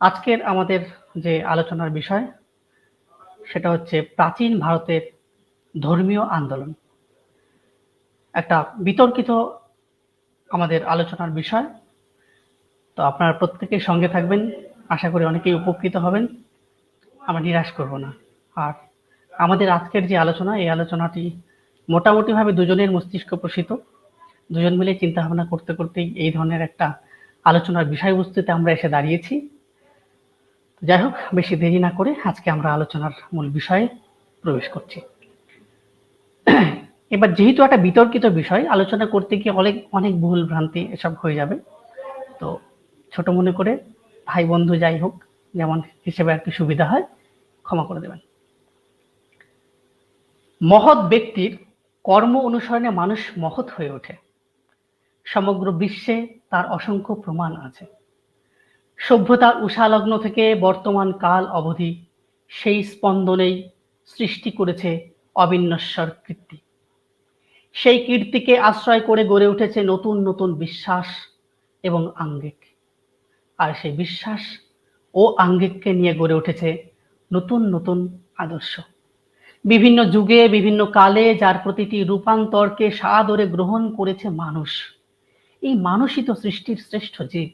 আজকের আমাদের যে আলোচনার বিষয় সেটা হচ্ছে প্রাচীন ভারতের ধর্মীয় আন্দোলন। একটা বিতর্কিত আমাদের আলোচনার বিষয়। তো আপনারা প্রত্যেকেই সঙ্গে থাকবেন, আশা করি অনেকেই উপকৃত হবেন, আমরা নিরাশ করব না। আর আমাদের আজকের যে আলোচনা, এই আলোচনাটি মোটামুটিভাবে দুজনের মস্তিষ্ক প্রসূত। দুজন মিলে চিন্তা ভাবনা করতে করতেই এই ধরনের একটা আলোচনার বিষয়বস্তুতে আমরা এসে দাঁড়িয়েছি। যাই হোক, বেশি দেরি না করে আজকে আমরা আলোচনার মূল বিষয়ে প্রবেশ করছি। এবার যেহেতু একটা বিতর্কিত বিষয়, আলোচনা করতে গিয়ে অনেক ভুল ভ্রান্তি এসব হয়ে যাবে। তো ছোট মনে করে ভাই বন্ধু যাই হোক, যেমন হিসেবে আর কি সুবিধা হয়, ক্ষমা করে দেবেন। মহৎ ব্যক্তির কর্ম অনুসরণে মানুষ মহৎ হয়ে ওঠে। সমগ্র বিশ্বে তার অসংখ্য প্রমাণ আছে। সভ্যতার উষালগ্ন থেকে বর্তমান কাল অবধি সেই স্পন্দনেই সৃষ্টি করেছে অবিনশ্বর কীর্তি। সেই কীর্তিকে আশ্রয় করে গড়ে উঠেছে নতুন নতুন বিশ্বাস এবং আঙ্গিক। আর সেই বিশ্বাস ও আঙ্গিককে নিয়ে গড়ে উঠেছে নতুন নতুন আদর্শ। বিভিন্ন যুগে বিভিন্ন কালে যার প্রতিটি রূপান্তরকে সাদরে গ্রহণ করেছে মানুষ। এই মানুষই তো সৃষ্টির শ্রেষ্ঠ জীব।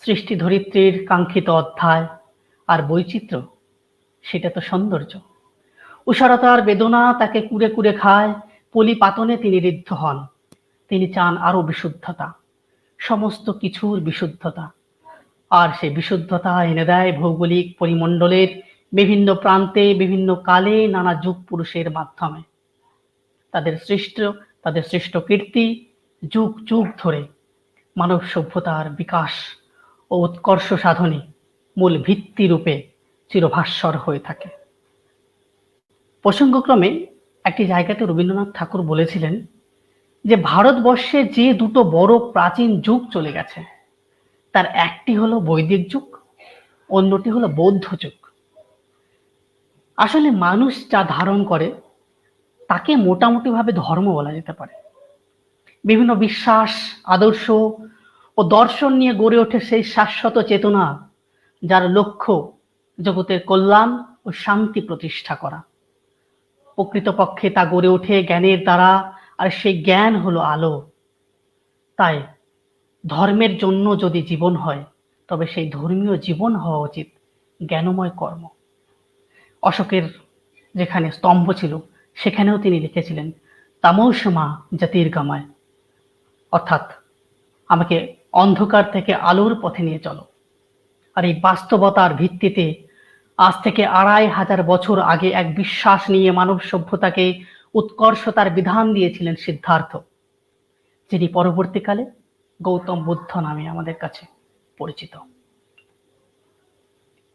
সৃষ্টি ধরিত্রীর কাঙ্ক্ষিত অধ্যায় আর বৈচিত্র্য, সেটা তো সৌন্দর্য। উষারতার বেদনা তাকে কুরে কুরে খায়, পলি পাতনে তিনি ঋদ্ধ হন। তিনি চান আরো বিশুদ্ধতা, সমস্ত কিছুর বিশুদ্ধতা। আর সেই বিশুদ্ধতা এনে দেয় ভৌগোলিক পরিমণ্ডলের বিভিন্ন প্রান্তে বিভিন্ন কালে নানা যুগ পুরুষের মাধ্যমে। তাদের সৃষ্ট কীর্তি যুগ যুগ ধরে মানব সভ্যতার বিকাশ ও উৎকর্ষ সাধনে মূল ভিত্তি রূপে চিরভাস্বর হয়ে থাকে। প্রসঙ্গক্রমে একটি জায়গাতে রবীন্দ্রনাথ ঠাকুর বলেছিলেন যে ভারতবর্ষে যে দুটো বড় প্রাচীন যুগ চলে গেছে, তার একটি হলো বৈদিক যুগ, অন্যটি হলো বৌদ্ধ যুগ। আসলে মানুষ যা ধারণ করে তাকে মোটামুটি ভাবে ধর্ম বলা যেতে পারে। বিভিন্ন বিশ্বাস, আদর্শ ও দর্শন নিয়ে গড়ে ওঠে সেই শাশ্বত চেতনা, যার লক্ষ্য জগতের কল্যাণ ও শান্তি প্রতিষ্ঠা করা। প্রকৃতপক্ষে তা গড়ে ওঠে জ্ঞানের দ্বারা, আর সেই জ্ঞান হলো আলো। তাই ধর্মের জন্য যদি জীবন হয়, তবে সেই ধর্মীয় জীবন হওয়া উচিত জ্ঞানময় কর্ম। অশোকের যেখানে স্তম্ভ ছিল, সেখানেও তিনি লিখেছিলেন তামসমা জ্যোতির্গময়, অর্থাৎ আমাকে অন্ধকার থেকে আলোর পথে নিয়ে চলো। আর এই বাস্তবতার ভিত্তিতে আজ থেকে ২৫০০ বছর আগে এক বিশ্বাস নিয়ে মানব সভ্যতাকে উৎকর্ষতার বিধান দিয়েছিলেন সিদ্ধার্থ, যিনি পরবর্তীকালে গৌতম বুদ্ধ নামে আমাদের কাছে পরিচিত।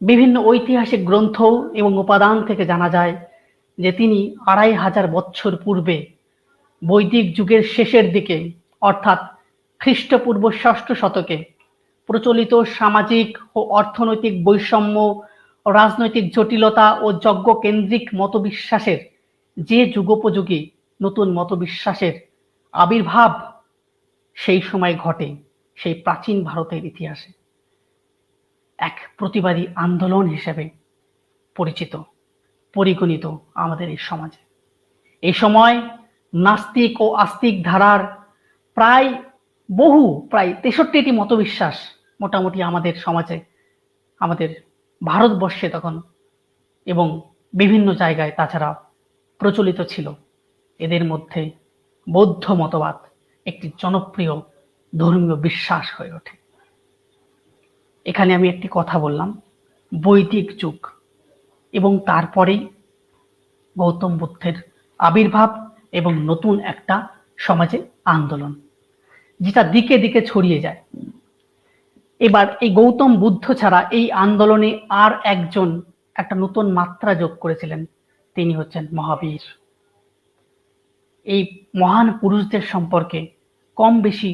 বিভিন্ন ঐতিহাসিক গ্রন্থ এবং উপাদান থেকে জানা যায় যে তিনি ২৫০০ বছর পূর্বে বৈদিক যুগের শেষের দিকে, অর্থাৎ খ্রিস্টপূর্ব ৬ষ্ঠ শতকে প্রচলিত সামাজিক ও অর্থনৈতিক বৈষম্য, রাজনৈতিক জটিলতা ও যজ্ঞকেন্দ্রিক মতবিশ্বাসের যে যুগোপযোগী নতুন মতবিশ্বাসের আবির্ভাব সেই সময় ঘটে সেই প্রাচীন ভারতের ইতিহাসে, এক প্রতিবাদী আন্দোলন হিসেবে পরিচিত, পরিগণিত আমাদের এই সমাজে। এই সময় নাস্তিক ও আস্তিক ধারার প্রায় ৬৩টি মতবিশ্বাস মোটামুটি আমাদের সমাজে, আমাদের ভারতবর্ষে তখন এবং বিভিন্ন জায়গায় তাছাড়া প্রচলিত ছিল। এদের মধ্যে বৌদ্ধ মতবাদ একটি জনপ্রিয় ধর্মীয় বিশ্বাস হয়ে ওঠে। এখানে আমি একটি কথা বললাম, বৈদিক যুগ, এবং তারপরেই গৌতম বুদ্ধের আবির্ভাব এবং নতুন একটা সমাজে আন্দোলন, যেটা দিকে দিকে ছড়িয়ে যায়। এবার এই গৌতম বুদ্ধ ছাড়া এই আন্দোলনে আর একজন একটা নতুন মাত্রা যোগ করেছিলেন, তিনি হচ্ছেন মহাবীর। এই মহান পুরুষদের সম্পর্কে কম বেশি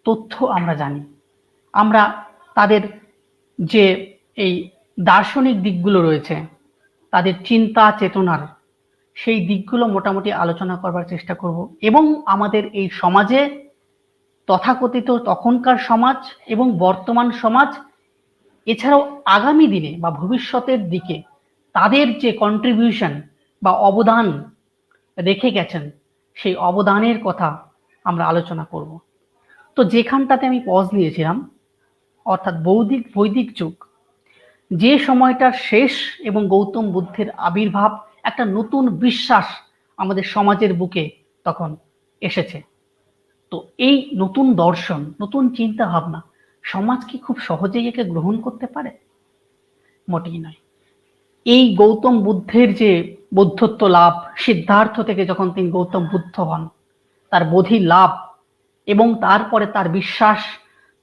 তথ্য আমরা জানি। আমরা তাদের যে এই দার্শনিক দিকগুলো রয়েছে, তাদের চিন্তা চেতনার সেই দিকগুলো মোটামুটি আলোচনা করবার চেষ্টা করব, এবং আমাদের এই সমাজে তথাকথিত তখনকার সমাজ এবং বর্তমান সমাজ, এছাড়াও আগামী দিনে বা ভবিষ্যতের দিকে তাদের যে কন্ট্রিবিউশন বা অবদান রেখে গেছেন, সেই অবদানের কথা আমরা আলোচনা করব। তো যেখানটাতে আমি পজ নিয়েছিলাম, অর্থাৎ বৈদিক যুগ, যে সময়টার শেষ এবং গৌতম বুদ্ধের আবির্ভাব, একটা নতুন বিশ্বাস আমাদের সমাজের বুকে তখন এসেছে। তো এই নতুন দর্শন, নতুন চিন্তা ভাবনা সমাজ কি খুব সহজেই একে গ্রহণ করতে পারে? মোটেই নয়। এই গৌতম বুদ্ধের যে বৌদ্ধত্ব লাভ, সিদ্ধার্থ থেকে যখন তিনি গৌতম বুদ্ধ হন, তার বোধি লাভ এবং তারপরে তার বিশ্বাস,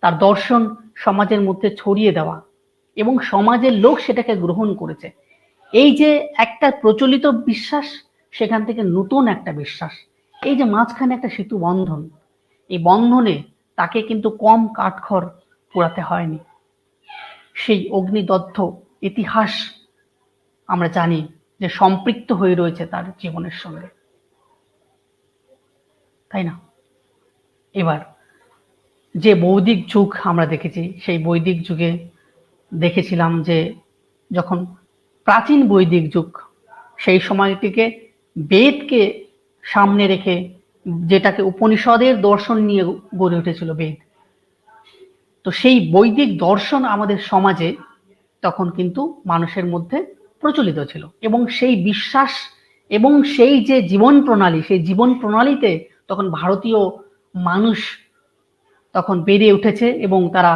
তার দর্শন সমাজের মধ্যে ছড়িয়ে দেওয়া এবং সমাজের লোক সেটাকে গ্রহণ করেছে, এই যে একটা প্রচলিত বিশ্বাস, সেখান থেকে নতুন একটা বিশ্বাস, এই যে মাঝখানে একটা সেতু বন্ধন, এই বন্ধনে তাকে কিন্তু কম কাঠখড় পোড়াতে হয়নি। সেই অগ্নিদগ্ধ ইতিহাস আমরা জানি যে সম্পৃক্ত হয়ে রয়েছে তার জীবনের সঙ্গে, তাই না? এবার যে বৈদিক যুগ আমরা দেখেছি, সেই বৈদিক যুগে দেখেছিলাম যে যখন প্রাচীন বৈদিক যুগ, সেই সময়টিকে বেদকে সামনে রেখে, যেটাকে উপনিষদের দর্শন নিয়ে গড়ে উঠেছিল বেদ, তো সেই বৈদিক দর্শন আমাদের সমাজে তখন কিন্তু মানুষের মধ্যে প্রচলিত ছিল এবং সেই বিশ্বাস এবং সেই যে জীবন প্রণালী, সেই জীবন প্রণালীতে তখন ভারতীয় মানুষ তখন বেড়ে উঠেছে এবং তারা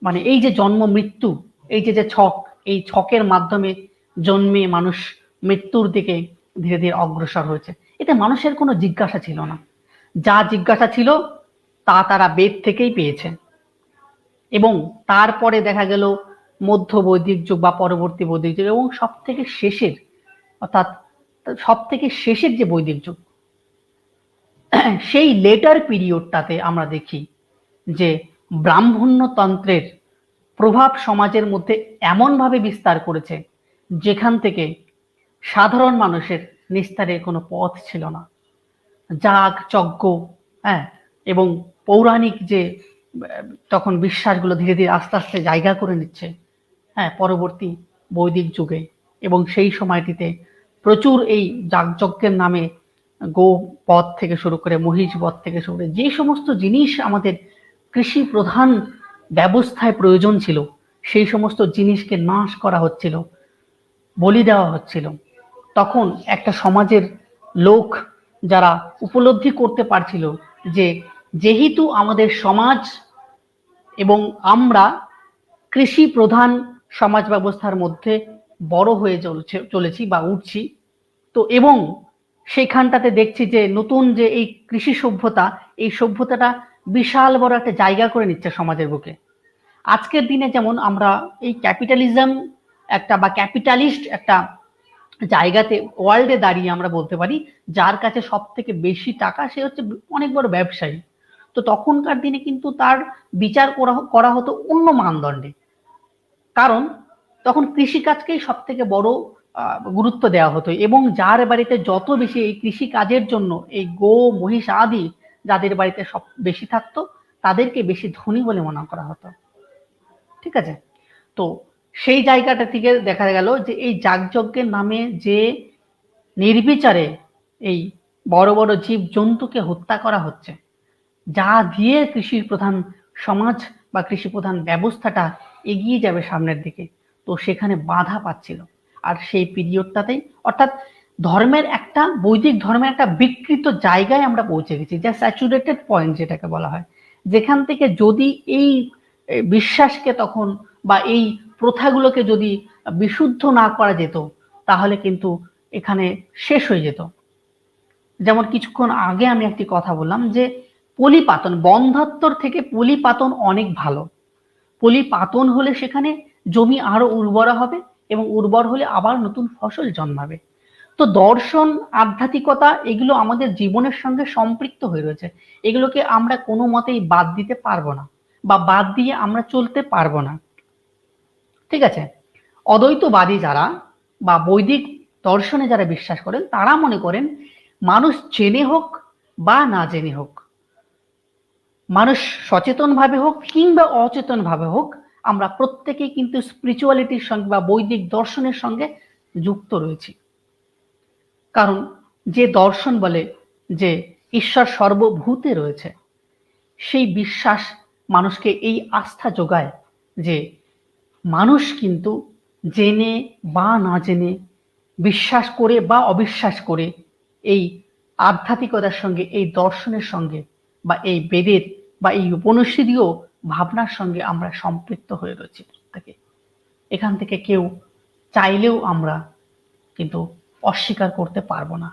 মানে এই যে জন্ম মৃত্যু, এই যে ছক, এই ছকের মাধ্যমে জন্মে মানুষ মৃত্যুর দিকে ধীরে ধীরে অগ্রসর হয়েছে। এতে মানুষের কোনো জিজ্ঞাসা ছিল না, যা জিজ্ঞাসা ছিল তা তারা বেদ থেকেই পেয়েছে। এবং তারপরে দেখা গেল মধ্য বৈদিক যুগ বা পরবর্তী বৈদিক যুগ এবং সব থেকে শেষের, অর্থাৎ সব থেকে শেষের যে বৈদিক যুগ, সেই লেটার পিরিয়ডটাতে আমরা দেখি যে ব্রাহ্মণ্যতন্ত্রের প্রভাব সমাজের মধ্যে এমনভাবে বিস্তার করেছে, যেখান থেকে সাধারণ মানুষের নিস্তারের কোনো পথ ছিল না। যাগ যজ্ঞ, হ্যাঁ, এবং পৌরাণিক যে তখন বিশ্বাসগুলো ধীরে ধীরে আস্তে আস্তে জায়গা করে নিচ্ছে, হ্যাঁ, পরবর্তী বৈদিক যুগে। এবং সেই সময়টিতে প্রচুর এই যাগযজ্ঞের নামে গো বধ থেকে শুরু করে, মহিষ বধ থেকে শুরু করে, যে সমস্ত জিনিস আমাদের কৃষি প্রধান ব্যবস্থায় প্রয়োজন ছিল, সেই সমস্ত জিনিসকে নাশ করা হচ্ছিল, বলি দেওয়া হচ্ছিল। তখন একটা সমাজের লোক যারা উপলব্ধি করতে পারছিল যে যেহেতু আমাদের সমাজ এবং আমরা কৃষি প্রধান সমাজ ব্যবস্থার মধ্যে বড় হয়ে চলেছি বা উঠছি, তো এবং সেইখানটাতে দেখছি যে নতুন যে এই কৃষি সভ্যতা, এই সভ্যতাটা বিশাল বড় একটা জায়গা করে নিচ্ছে সমাজের বুকে। আজকের দিনে যেমন আমরা এই ক্যাপিটালিজম একটা বা ক্যাপিটালিস্ট একটা জায়গাতে ওয়ার্ল্ডে দাঁড়িয়ে আমরা বলতে পারি, যার কাছে সব থেকে বেশি টাকা সে হচ্ছে অনেক বড় ব্যবসায়ী। তো তখনকার দিনে কিন্তু তার বিচার করা হতো অন্য মানদণ্ডে, কারণ তখন কৃষিকাজকেই সব থেকে বড় গুরুত্ব দেওয়া হতো এবং যার বাড়িতে যত বেশি এই কৃষি কাজের জন্য এই গো মহিষ আদি যাদের বাড়িতে সব বেশি থাকতো, তাদেরকে বেশি ধনী বলে মনে করা হতো। ঠিক আছে? তো সেই জায়গাটা থেকে দেখা গেল যে এই যাগযজ্ঞের নামে যে নির্বিচারে এই বড় বড় জীব জন্তুকে হত্যা করা হচ্ছে, যা দিয়ে কৃষি প্রধান সমাজ বা কৃষি প্রধান ব্যবস্থাটা এগিয়ে যাবে সামনের দিকে, তো সেখানে বাধা পাচ্ছিল। আর সেই পিরিয়ডটাতেই, অর্থাৎ ধর্মের একটা বৈদিক ধর্মের একটা বিকৃত জায়গায় আমরা পৌঁছে গেছি, যা স্যাচুরেটেড পয়েন্ট যেটাকে বলা হয়, যেখান থেকে যদি এই বিশ্বাসকে তখন বা এই প্রথাগুলোকে যদি বিশুদ্ধ না করা যেত, তাহলে কিন্তু এখানে শেষ হয়ে যেত। যেমন কিছুক্ষণ আগে আমি একটি কথা বললাম যে পলিপাতন, বন্ধ্যাত্তর থেকে পলিপাতন অনেক ভালো। পলিপাতন হলে সেখানে জমি আরো উর্বর হবে এবং উর্বর হলে আবার নতুন ফসল জন্মাবে। তো দর্শন, আধ্যাত্মিকতা এগুলো আমাদের জীবনের সঙ্গে সম্পৃক্ত হয়ে রয়েছে, এগুলোকে আমরা কোনো মতেই বাদ দিতে পারবো না বা বাদ দিয়ে আমরা চলতে পারবো না। ঠিক আছে? অদ্বৈতবাদী যারা বা বৈদিক দর্শনে যারা বিশ্বাস করেন, তারা মনে করেন মানুষ জেনে হোক বা না জেনে হোক, মানুষ সচেতন ভাবে হোক কিংবা অচেতন ভাবে হোক, আমরা প্রত্যেকেই কিন্তু স্পিরিচুয়ালিটির সঙ্গে বা বৈদিক দর্শনের সঙ্গে যুক্ত রয়েছি। কারণ যে দর্শন বলে যে ঈশ্বর সর্বভূতে রয়েছে, সেই বিশ্বাস মানুষকে এই আস্থা যোগায় যে মানুষ কিন্তু জেনে বা না জেনে, বিশ্বাস করে বা অবিশ্বাস করে এই আধ্যাত্মিকতার সঙ্গে, এই দর্শনের সঙ্গে বা এই বেদের বা এই উপনিষদীয় ভাবনার সঙ্গে আমরা সম্পৃক্ত হয়ে রয়েছি প্রত্যেকে। এখান থেকে কেউ চাইলেও আমরা কিন্তু অস্বীকার করতে পারবো না।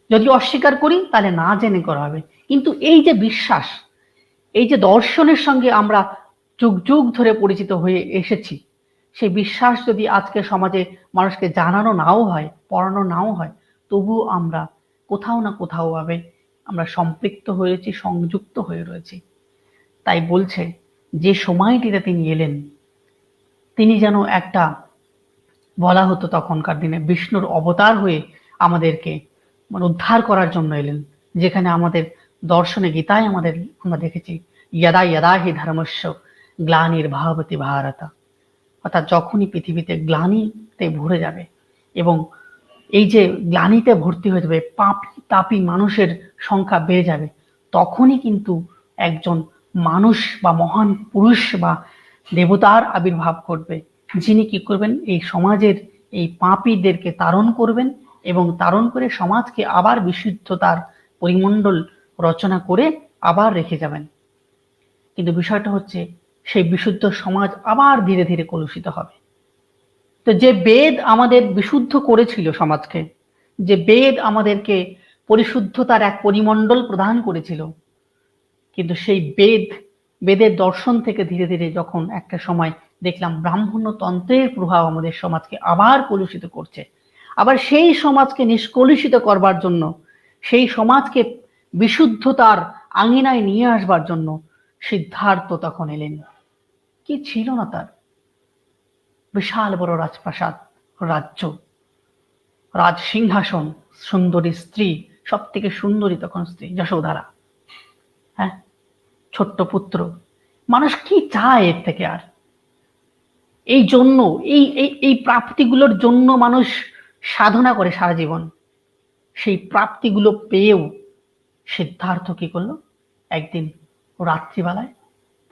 যদি অস্বীকার করি তাহলে না জেনে করা হবে। কিন্তু এই যে বিশ্বাস, এই যে দর্শনের সঙ্গে আমরা যুগ যুগ ধরে পরিচিত হয়ে এসেছি, সেই বিশ্বাস যদি আজকে সমাজে মানুষকে জানানো নাও হয়, পড়ানো নাও হয়, তবুও আমরা কোথাও না কোথাও ভাবে আমরা সম্পৃক্ত হয়েছি, সংযুক্ত হয়ে রয়েছি। তাই বলছে যে সময়টিতে তিনি এলেন, তিনি যেন একটা, বলা হতো তখনকার দিনে, বিষ্ণুর অবতার হয়ে আমাদেরকে উদ্ধার করার জন্য এলেন। যেখানে আমাদের দর্শনে, গীতায় আমরা দেখেছি যদা যদা হি ধর্মস্য গ্লানির্ভবতি ভারত, অর্থাৎ যখনই পৃথিবীতে গ্লানিতে ভরে যাবে এবং এই যে গ্লানিতে ভর্তি হয়ে যাবে, তাপী মানুষের সংখ্যা বেড়ে যাবে, তখনই কিন্তু একজন মানুষ বা মহান পুরুষ বা দেবতার আবির্ভাব ঘটবে, যিনি কি করবেন, এই সমাজের এই পাপীদেরকে তাড়ন করবেন এবং তাড়ন করে সমাজকে আবার বিশুদ্ধতার পরিমণ্ডল রচনা করে আবার রেখে যাবেন। কিন্তু বিষয়টা হচ্ছে সেই বিশুদ্ধ সমাজ আবার ধীরে ধীরে কলুষিত হবে। তো যে বেদ আমাদের বিশুদ্ধ করেছিল সমাজকে, যে বেদ আমাদেরকে পরিশুদ্ধতার এক পরিমণ্ডল প্রদান করেছিল, কিন্তু সেই বেদের দর্শন থেকে ধীরে ধীরে যখন একটা সময় দেখলাম ব্রাহ্মণ্যতন্ত্রের প্রভাব আমাদের সমাজকে আবার কলুষিত করছে, আবার সেই সমাজকে নিষ্কলুষিত করবার জন্য, সেই সমাজকে বিশুদ্ধতার আঙিনায় নিয়ে আসবার জন্য সিদ্ধার্থ তখন এলেন। কি ছিল না তার? বিশাল বড় রাজপ্রাসাদ, রাজ্য, রাজ সিংহাসন, সুন্দরী স্ত্রী, সব থেকে সুন্দরী তখন স্ত্রী যশোধরা, হ্যাঁ, ছোট্ট পুত্র। মানুষ কি চায় এর থেকে আর? এই জন্য এই প্রাপ্তিগুলোর জন্য মানুষ সাধনা করে সারা জীবন। সেই প্রাপ্তিগুলো পেয়েও সিদ্ধার্থ কি করলো, একদিন রাত্রিবেলায়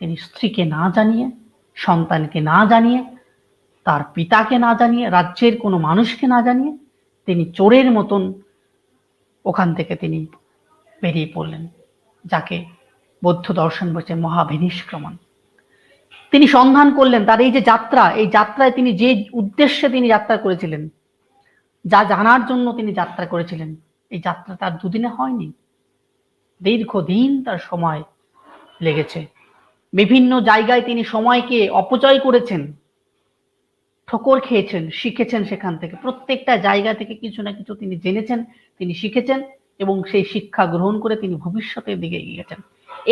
তিনি স্ত্রীকে না জানিয়ে, সন্তানকে না জানিয়ে, তার পিতাকে না জানিয়ে, রাজ্যের কোনো মানুষকে না জানিয়ে তিনি চোরের মতন ওখান থেকে তিনি বেরিয়ে পড়লেন, যাকে বৌদ্ধ দর্শন বলছে মহাভিনিষ্ক্রমণ। তিনি সন্ধান করলেন তার এই যে যাত্রা, এই যাত্রায় তিনি যে উদ্দেশ্যে তিনি যাত্রা করেছিলেন, যা জানার জন্য তিনি যাত্রা করেছিলেন, এই যাত্রা তার দুদিনে হয়নি, দীর্ঘদিন তার সময় লেগেছে। বিভিন্ন জায়গায় তিনি সময়কে অপচয় করেছেন, ঠোকর খেয়েছেন, শিখেছেন সেখান থেকে, প্রত্যেকটা জায়গা থেকে কিছু না কিছু তিনি জেনেছেন, তিনি শিখেছেন এবং সেই শিক্ষা গ্রহণ করে তিনি ভবিষ্যতের দিকে এগিয়ে গেছেন।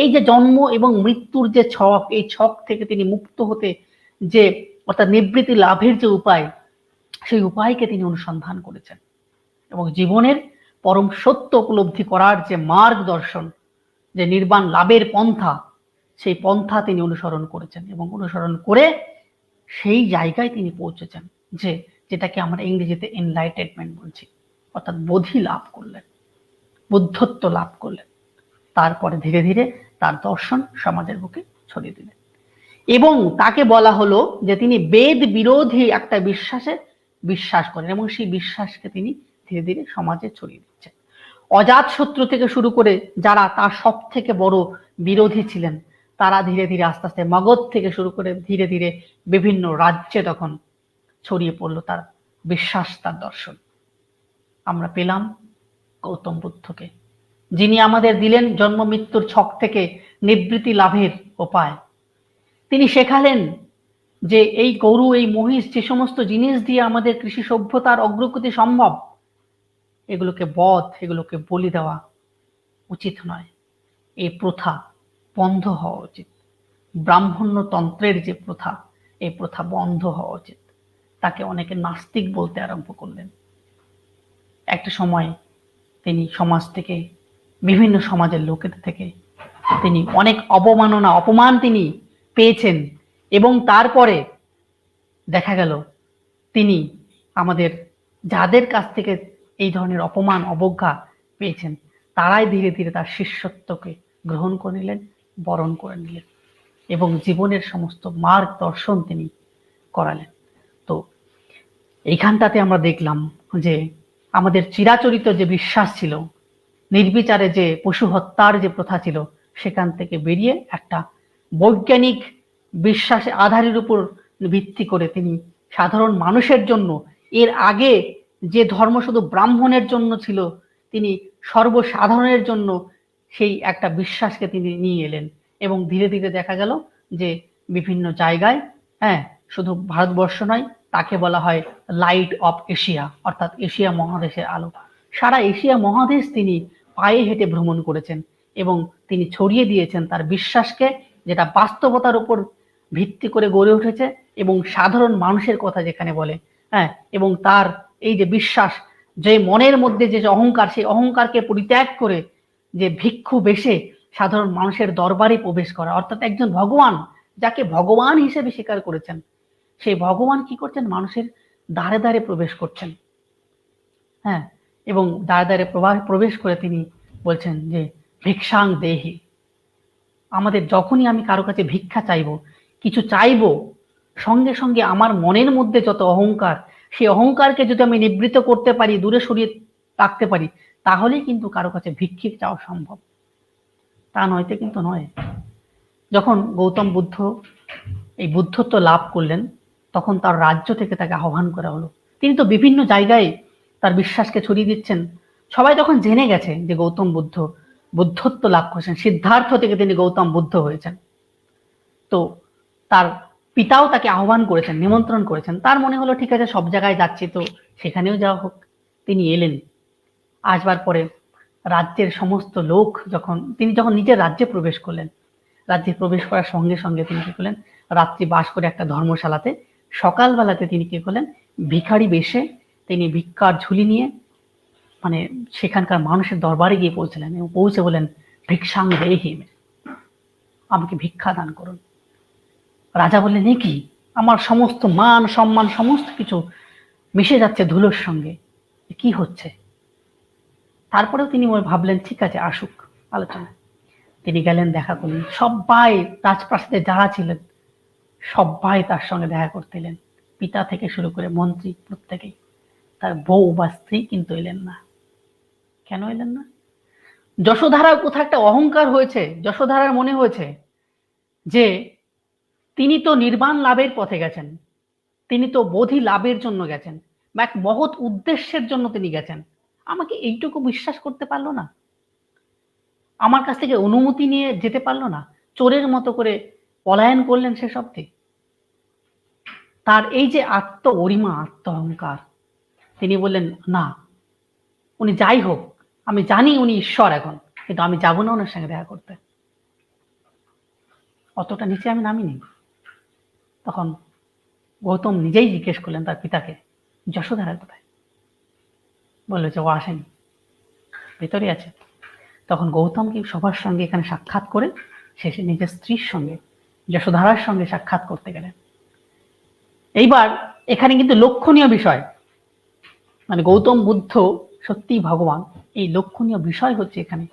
এই যে জন্ম এবং মৃত্যুর যে ছক, এই ছক থেকে তিনি মুক্ত হতে, যে অর্থাৎ নিবৃত্তি লাভের যে উপায়, সেই উপায়কে তিনি অনুসন্ধান করেছেন এবং জীবনের পরম সত্য উপলব্ধি করার যে মার্গদর্শন, যে নির্বাণ লাভের পন্থা, সেই পন্থা তিনি অনুসরণ করেছেন এবং অনুসরণ করে সেই জায়গায় তিনি পৌঁছেছেন, যেটাকে আমরা ইংরেজিতে এনলাইটেনমেন্ট বলছি, অর্থাৎ বোধি লাভ করলেন, বুদ্ধত্ব লাভ করলেন। তারপরে ধীরে ধীরে তার দর্শন সমাজের বুকে ছড়িয়ে দিলেন এবং তাকে বলা হলো যে তিনি বেদ বিরোধী একটা বিশ্বাসে বিশ্বাস করেন এবং সেই বিশ্বাসকে তিনি ধীরে ধীরে সমাজে ছড়িয়ে দিচ্ছেন। অজাতশত্রু থেকে শুরু করে যারা তার সব থেকে বড় বিরোধী ছিলেন, তারা ধীরে ধীরে আস্তে আস্তে, মগধ থেকে শুরু করে ধীরে ধীরে বিভিন্ন রাজ্যে তখন ছড়িয়ে পড়লো তার বিশ্বাস, তার দর্শন। আমরা পেলাম গৌতম বুদ্ধকে, যিনি আমাদের দিলেন জন্ম মৃত্যুর ছক থেকে নিবৃত্তি লাভের উপায়। তিনি শেখালেন যে এই গরু, এই মহিষ, যে সমস্ত জিনিস দিয়ে আমাদের কৃষি সভ্যতার অগ্রগতি সম্ভব, এগুলোকে বধ, এগুলোকে বলি দেওয়া উচিত নয়। এই প্রথা বন্ধ হওয়া উচিত। ব্রাহ্মণ্যতন্ত্রের যে প্রথা, এই প্রথা বন্ধ হওয়া উচিত। তাকে অনেকে নাস্তিক বলতে আরম্ভ করলেন। একটা সময় তিনি সমাজ থেকে, বিভিন্ন সমাজের লোকেদের থেকে তিনি অনেক অবমাননা, অপমান তিনি পেয়েছেন এবং তারপরে দেখা গেল তিনি আমাদের যাদের কাছ থেকে এই ধরনের অপমান অবজ্ঞা পেয়েছেন তারাই ধীরে ধীরে তার শিষ্যত্বকে গ্রহণ করে নিলেন, বরণ করে নিলেন এবং জীবনের সমস্ত মার্গ দর্শন তিনি করালেন। তো এইখানটাতে আমরা দেখলাম যে আমাদের চিরাচরিত যে বিশ্বাস ছিল, নির্বিচারে যে পশু হত্যার যে প্রথা ছিল, সেখান থেকে বেরিয়ে একটা বৈজ্ঞানিক বিশ্বাসে আধারের উপর ভিত্তি করে তিনি সাধারণ মানুষের জন্য, এর আগে যে ধর্ম শুধু ব্রাহ্মণের জন্য ছিল, তিনি সর্বসাধারণের জন্য সেই একটা বিশ্বাসকে তিনি নিয়ে এলেন এবং ধীরে ধীরে দেখা গেল যে বিভিন্ন জায়গায়, হ্যাঁ, শুধু ভারতবর্ষ নয়, তাকে বলা হয় লাইট অফ এশিয়া, অর্থাৎ এশিয়া মহাদেশের আলো। সারা এশিয়া মহাদেশ তিনি পায়ে হেঁটে ভ্রমণ করেছেন এবং তিনি ছড়িয়ে দিয়েছেন তার বিশ্বাসকে, যেটা বাস্তবতার উপর ভিত্তি করে গড়ে উঠেছে এবং সাধারণ মানুষের কথা যেখানে বলে, হ্যাঁ, এবং তার এই যে বিশ্বাস, যে মনের মধ্যে যে অহংকার, সেই অহংকারকে পরিত্যাগ করে যে ভিক্ষু বেশে সাধারণ মানুষের দরবারে প্রবেশ করা, অর্থাৎ একজন ভগবান যাকে ভগবান হিসেবে স্বীকার করেছেন, সেই ভগবান কি করছেন, মানুষের দ্বারে দ্বারে প্রবেশ করছেন, হ্যাঁ, এবং দ্বারে দ্বারে প্রবেশ করে তিনি বলছেন যে ভিক্ষাং দেহি। আমাদের যখনই আমি কারো কাছে ভিক্ষা চাইবো, কিছু চাইবো, সঙ্গে সঙ্গে আমার মনের মধ্যে যত অহংকার, সেই অহংকারকে যদি আমি নিবৃত্ত করতে পারি, দূরে সরিয়ে রাখতে পারি, তাহলেই কিন্তু কারো কাছে ভিক্ষিক চাওয়া সম্ভব। তা নয়তো কিন্তু নয়। যখন গৌতম বুদ্ধ এই বুদ্ধত্ব লাভ করলেন, তখন তার রাজ্য থেকে তাকে আহ্বান করা হলো। তিনি তো বিভিন্ন জায়গায় তার বিশ্বাসকে ছড়িয়ে দিচ্ছেন। সবাই তখন জেনে গেছে যে গৌতম বুদ্ধ বুদ্ধত্ব লাভ করেছেন, সিদ্ধার্থ থেকে তিনি গৌতম বুদ্ধ হয়েছেন। তো তার পিতাও তাকে আহ্বান করেছেন, নিমন্ত্রণ করেছেন। তার মনে হলো ঠিক আছে, সব জায়গায় যাচ্ছি তো সেখানেও যাওয়া হোক। তিনি এলেন। আসবার পরে রাজ্যের সমস্ত লোক তিনি যখন নিজের রাজ্যে প্রবেশ করলেন, রাজ্যে প্রবেশ করার সঙ্গে সঙ্গে তিনি কি করলেন, রাত্রি বাস করে একটা ধর্মশালাতে, সকালবেলাতে তিনি কি করলেন, ভিখারি বেশে তিনি ভিক্ষার ঝুলি নিয়ে মানে সেখানকার মানুষের দরবারে গিয়ে পৌঁছলেন এবং পৌঁছে বলেন ভিক্ষাং দেহি, আমাকে ভিক্ষা দান করুন। রাজা বললেন, এ কি, আমার সমস্ত মান সম্মান সমস্ত কিছু মিশে যাচ্ছে ধুলোর সঙ্গে, কি হচ্ছে? তারপরেও তিনি ভাবলেন ঠিক আছে, আসুক আলোচনা। তিনি গেলেন, দেখা করলেন, সবাই রাজপ্রাসাদে যারা ছিলেন সবাই তার সঙ্গে দেখা করতে এলেন, পিতা থেকে শুরু করে মন্ত্রী প্রত্যেকেই। তার বউ বা স্ত্রী কিন্তু এলেন না। কেন এলেন না? যশোধারার কোথাও একটা অহংকার হয়েছে। যশোধারার মনে হয়েছে যে তিনি তো নির্বাণ লাভের পথে গেছেন, তিনি তো বোধি লাভের জন্য গেছেন, বা এক মহৎ উদ্দেশ্যের জন্য তিনি গেছেন, আমাকে এইটুকু বিশ্বাস করতে পারলো না, আমার কাছ থেকে অনুমতি নিয়ে যেতে পারলো না, চোরের মতো করে পলায়ন করলেন সে শব্দে। তার এই যে আত্ম অরিমা, আত্ম অহংকার, তিনি বললেন না, উনি যাই হোক, আমি জানি উনি ঈশ্বর এখন, কিন্তু আমি যাবো না ওনার সঙ্গে দেখা করতে, অতটা নিচে আমি নামিনি। তখন গৌতম নিজেই জিজ্ঞেস করলেন তার পিতাকে, যশোধারা কোথায়? বললো যে ও আসেনি, ভেতরে আছে। তখন গৌতম কি সবার সঙ্গে এখানে সাক্ষাৎ করে শেষে নিজের স্ত্রীর সঙ্গে, যশোধারার সঙ্গে সাক্ষাৎ করতে গেলেন। এইবার এখানে কিন্তু লক্ষণীয় বিষয়, মানে গৌতম বুদ্ধ সত্যিই ভগবান, এই লক্ষণীয় বিষয় হচ্ছে এখানে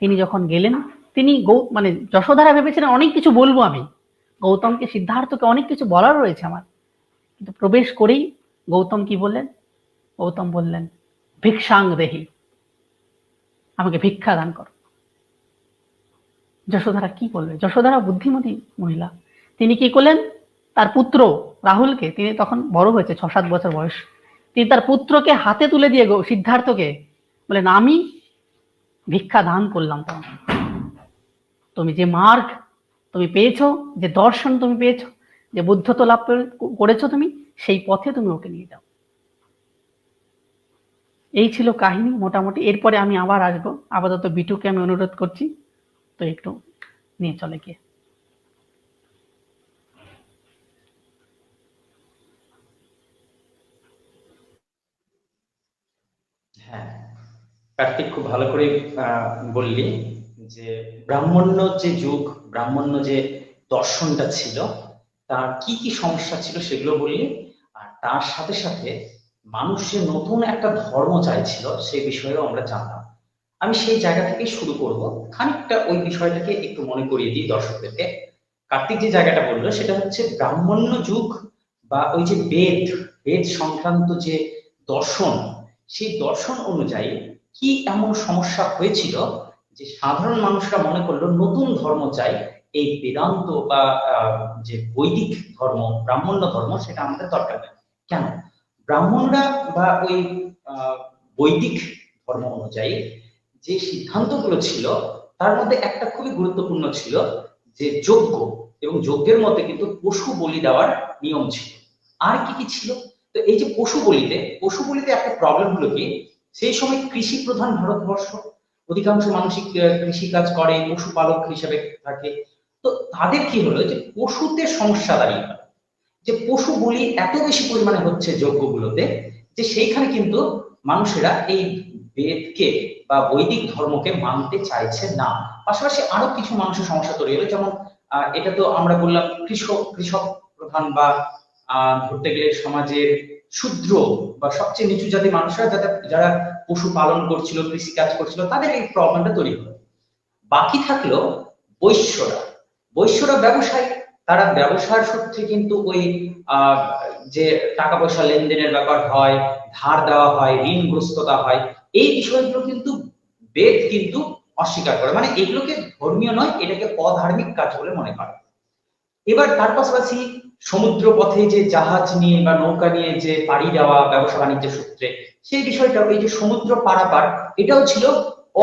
তিনি যখন গেলেন, তিনি যশোধারা ভেবেছিলেন অনেক কিছু বলবো আমি, গৌতমকে, সিদ্ধার্থকে অনেক কিছু বলার রয়েছে আমার, কিন্তু প্রবেশ করেই গৌতম কি বললেন? গৌতম বললেন ভিক্ষাং দেহি, আমাকে ভিক্ষা দান কর। যশোধারা কি বলবে? যশোধারা বুদ্ধিমতী মহিলা, তিনি কি করলেন, তার পুত্র রাহুলকে, তিনি তখন বড় হয়েছে, 6-7 বছর বয়স, তিনি তার পুত্রকে হাতে তুলে দিয়ে সিদ্ধার্থকে বলেন, আমি ভিক্ষা দান করলাম তোমাকে, তুমি যে মার্গ তুমি পেয়েছো, যে দর্শন তুমি পেয়েছো, যে বুদ্ধত্ব লাভ করেছো তুমি, সেই পথে তুমি ওকে নিয়ে যাও। এই ছিল কাহিনী মোটামুটি। এরপরে আমি আবার আসবো, আপাতত বিটুকে আমি অনুরোধ করছি তো একটু নিয়ে চলে গিয়ে। হ্যাঁ, কার্তিক খুব ভালো করে বললি যে ব্রাহ্মণ্য যে যুগ, ব্রাহ্মণ্য যে দর্শনটা ছিল, তার কি কি সমস্যা ছিল সেগুলো বললি, আর তার সাথে সাথে মানুষ যে নতুন একটা ধর্ম চাইছিল সেই বিষয়েও আমরা জানলাম। আমি সেই জায়গা থেকেই শুরু করব, খানিকটা ওই বিষয়টাকে একটু মনে করিয়ে দিই দর্শকদেরকে। কার্তিক যে জায়গাটা বললো সেটা হচ্ছে ব্রাহ্মণ্য যুগ বা ওই যে বেদ, বেদ সংক্রান্ত যে দর্শন, সেই দর্শন অনুযায়ী কি এমন সমস্যা হয়েছিল যে সাধারণ মানুষরা মনে করলো নতুন ধর্ম চাই, এই বেদান্ত বা যে বৈদিক ধর্ম, ব্রাহ্মণ্য ধর্ম, সেটা আমাদের দরকার নেই। কেন? ব্রাহ্মণরা বা ওই বৈদিক ধর্ম অনুযায়ী যে সিদ্ধান্তগুলো ছিল তার মধ্যে একটা খুবই গুরুত্বপূর্ণ ছিল যে যজ্ঞ, এবং যজ্ঞের মধ্যে কিন্তু পশু বলি দেওয়ার নিয়ম ছিল। আর কি কি ছিল? তো এই যে পশু বলিতে একটা প্রবলেম হলো কি, সেই সময় কৃষি প্রধান ভারতবর্ষ, অধিকাংশ মানুষই কৃষি কাজ করে, পশুপালক হিসেবে থাকে। তো তাদের কি হলো যে পশুতে সমস্যা দাঁড়িয়ে গেল, যে পশু বলি এত বেশি পরিমাণে হচ্ছে যজ্ঞগুলোতে, যে সেইখানে কিন্তু মানুষেরা এই বেদকে বা বৈদিক ধর্মকে মানতে চাইছে না। পাশাপাশি আরো কিছু মানুষের সমস্যা তৈরি হলো, যেমন এটা তো আমরা বললাম কৃষক কৃষক প্রধান বা ধরতে গেলে সমাজের শূদ্র বা সবচেয়ে নিচু জাতির মানুষরা যারা পশু পালন করছিল, কৃষি কাজ করছিল, তাদের এই প্রবলেমটা তৈরি হলো। বাকি থাকলো বৈশ্যরা। বৈশ্যরা ব্যবসায়ী, তারা ব্যবসার সূত্রে কিন্তু ওই আহ যে টাকা পয়সা লেনদেনের ব্যাপার হয়, ধার দেওয়া হয়, ঋণগ্রস্ততা হয়, এই বিষয়গুলো কিন্তু বেদ কিন্তু অস্বীকার করে, মানে এগুলোকে ধর্মীয় নয়, এটাকে অধার্মিক কাজ বলে মনে করে। এবার তার পাশাপাশি সমুদ্র পথে যে জাহাজ নিয়ে বা নৌকা নিয়ে যে পাড়ি দেওয়া ব্যবসা বাণিজ্যের সূত্রে, সেই বিষয়টা, এই যে সমুদ্র পারাপার, এটাও ছিল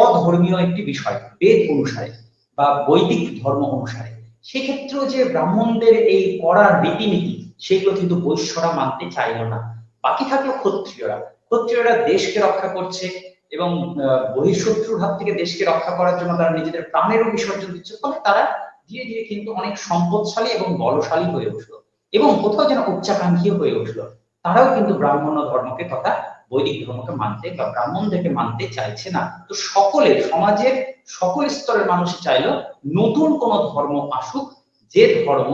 অধর্মীয় একটি বিষয় বেদ অনুসারে বা বৈদিক ধর্ম অনুসারে। সেক্ষেত্রেও যে ব্রাহ্মণদের এই কড়া রীতিনীতি, সেগুলো কিন্তু বৈশ্যরা মানতে চাইল না। বাকি থাকলো ক্ষত্রিয়রা। ক্ষত্রিয়রা দেশকে রক্ষা করছে এবং বহিঃশত্রুর হাত থেকে দেশকে রক্ষা করার জন্য তারা নিজেদের প্রাণেরও বিসর্জন দিচ্ছে, ফলে তারা ধীরে ধীরে কিন্তু অনেক সম্পদশালী এবং বলশালী হয়ে উঠলো, এবং কোথাও যেন উচ্চাকাঙ্ক্ষী হয়ে উঠলো। তারাও কিন্তু ব্রাহ্মণ্য ধর্মকে তথা বৈদিক ধর্মকে মানতে বা ব্রাহ্মণদেরকে মানতে চাইছে না। তো সকলে, সমাজের সকল স্তরের মানুষ চাইলো নতুন কোন ধর্ম আসুক, যে ধর্ম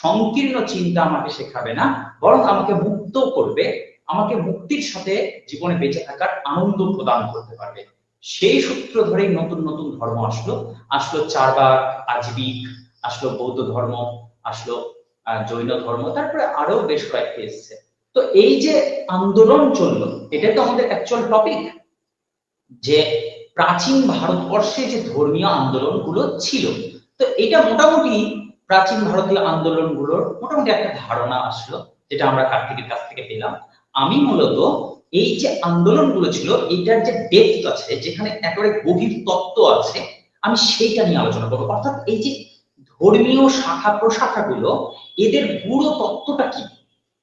সংকীর্ণ চিন্তা আমাকে শেখাবে না, বরং আমাকে মুক্ত করবে, আমাকে মুক্তির সাথে জীবনে বেঁচে থাকার আনন্দ প্রদান করতে পারবে। সেই সূত্র ধরেই নতুন নতুন ধর্ম আসলো। আসলো চারবাক, আজবিক, আসলো বৌদ্ধ ধর্ম, আসলো জৈন ধর্ম, তারপরে আরো বেশ কয়েকটি এসছে। তো এই যে আন্দোলন চললো, এটা তো আমাদের অ্যাকচুয়াল টপিক, যে প্রাচীন ভারতবর্ষে যে ধর্মীয় আন্দোলনগুলো ছিল। তো এটা মোটামুটি প্রাচীন ভারতীয় আন্দোলনগুলোর মোটামুটি একটা ধারণা আসলো, যেটা আমরা কার্তিকের কাছ থেকে পেলাম। আমি মূলত এই যে আন্দোলনগুলো ছিল, এটার যে ডেপথ আছে, যেখানে একেবারে গভীর তত্ত্ব আছে, আমি সেইটা নিয়ে আলোচনা করবো। অর্থাৎ এই যে ধর্মীয় শাখা প্রশাখাগুলো, এদের পুরো তত্ত্বটা কি,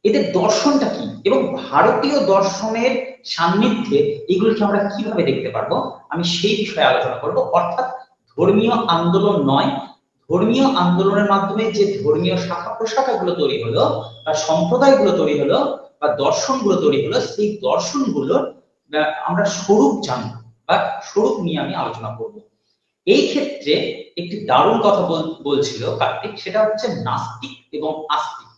এদের দর্শনটা কি, এবং ভারতীয় দর্শনের সান্নিধ্যে এগুলোকে আমরা কিভাবে দেখতে পারবো, আমি সেই বিষয়ে আলোচনা করব। অর্থাৎ ধর্মীয় আন্দোলন নয়, ধর্মীয় আন্দোলনের মাধ্যমে যে ধর্মীয় শাখা প্রশাখাগুলো তৈরি হলো বা সম্প্রদায়গুলো তৈরি হলো বা দর্শনগুলো তৈরি হলো, সেই দর্শনগুলোর আমরা স্বরূপ জানবো বা স্বরূপ নিয়ে আমি আলোচনা করব। এই ক্ষেত্রে একটি দারুণ কথা বলছিল কার্তিক, সেটা হচ্ছে নাস্তিক এবং আস্তিক।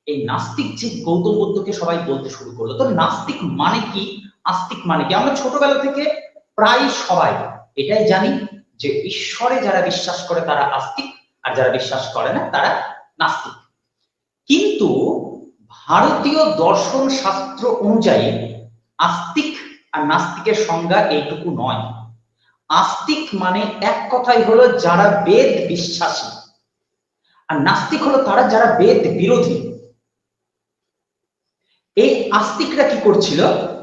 এই নাস্তিক যে গৌতম বুদ্ধকে সবাই বলতে শুরু করলো, তো নাস্তিক মানে কি, আস্তিক মানে কি? আমরা ছোটবেলা থেকে প্রায় সবাই এটাই জানি যে ঈশ্বরে যারা বিশ্বাস করে তারা আস্তিক, আর যারা বিশ্বাস করে না তারা নাস্তিক। কিন্তু ভারতীয় দর্শন শাস্ত্র অনুযায়ী আস্তিক আর নাস্তিকের সংজ্ঞা এইটুকু নয়। আস্তিক মানে এক কথাই হলো যারা বেদ বিশ্বাসী, আর নাস্তিক হলো তারা যারা বেদ বিরোধী। এই আস্তিকরা কি করছিল,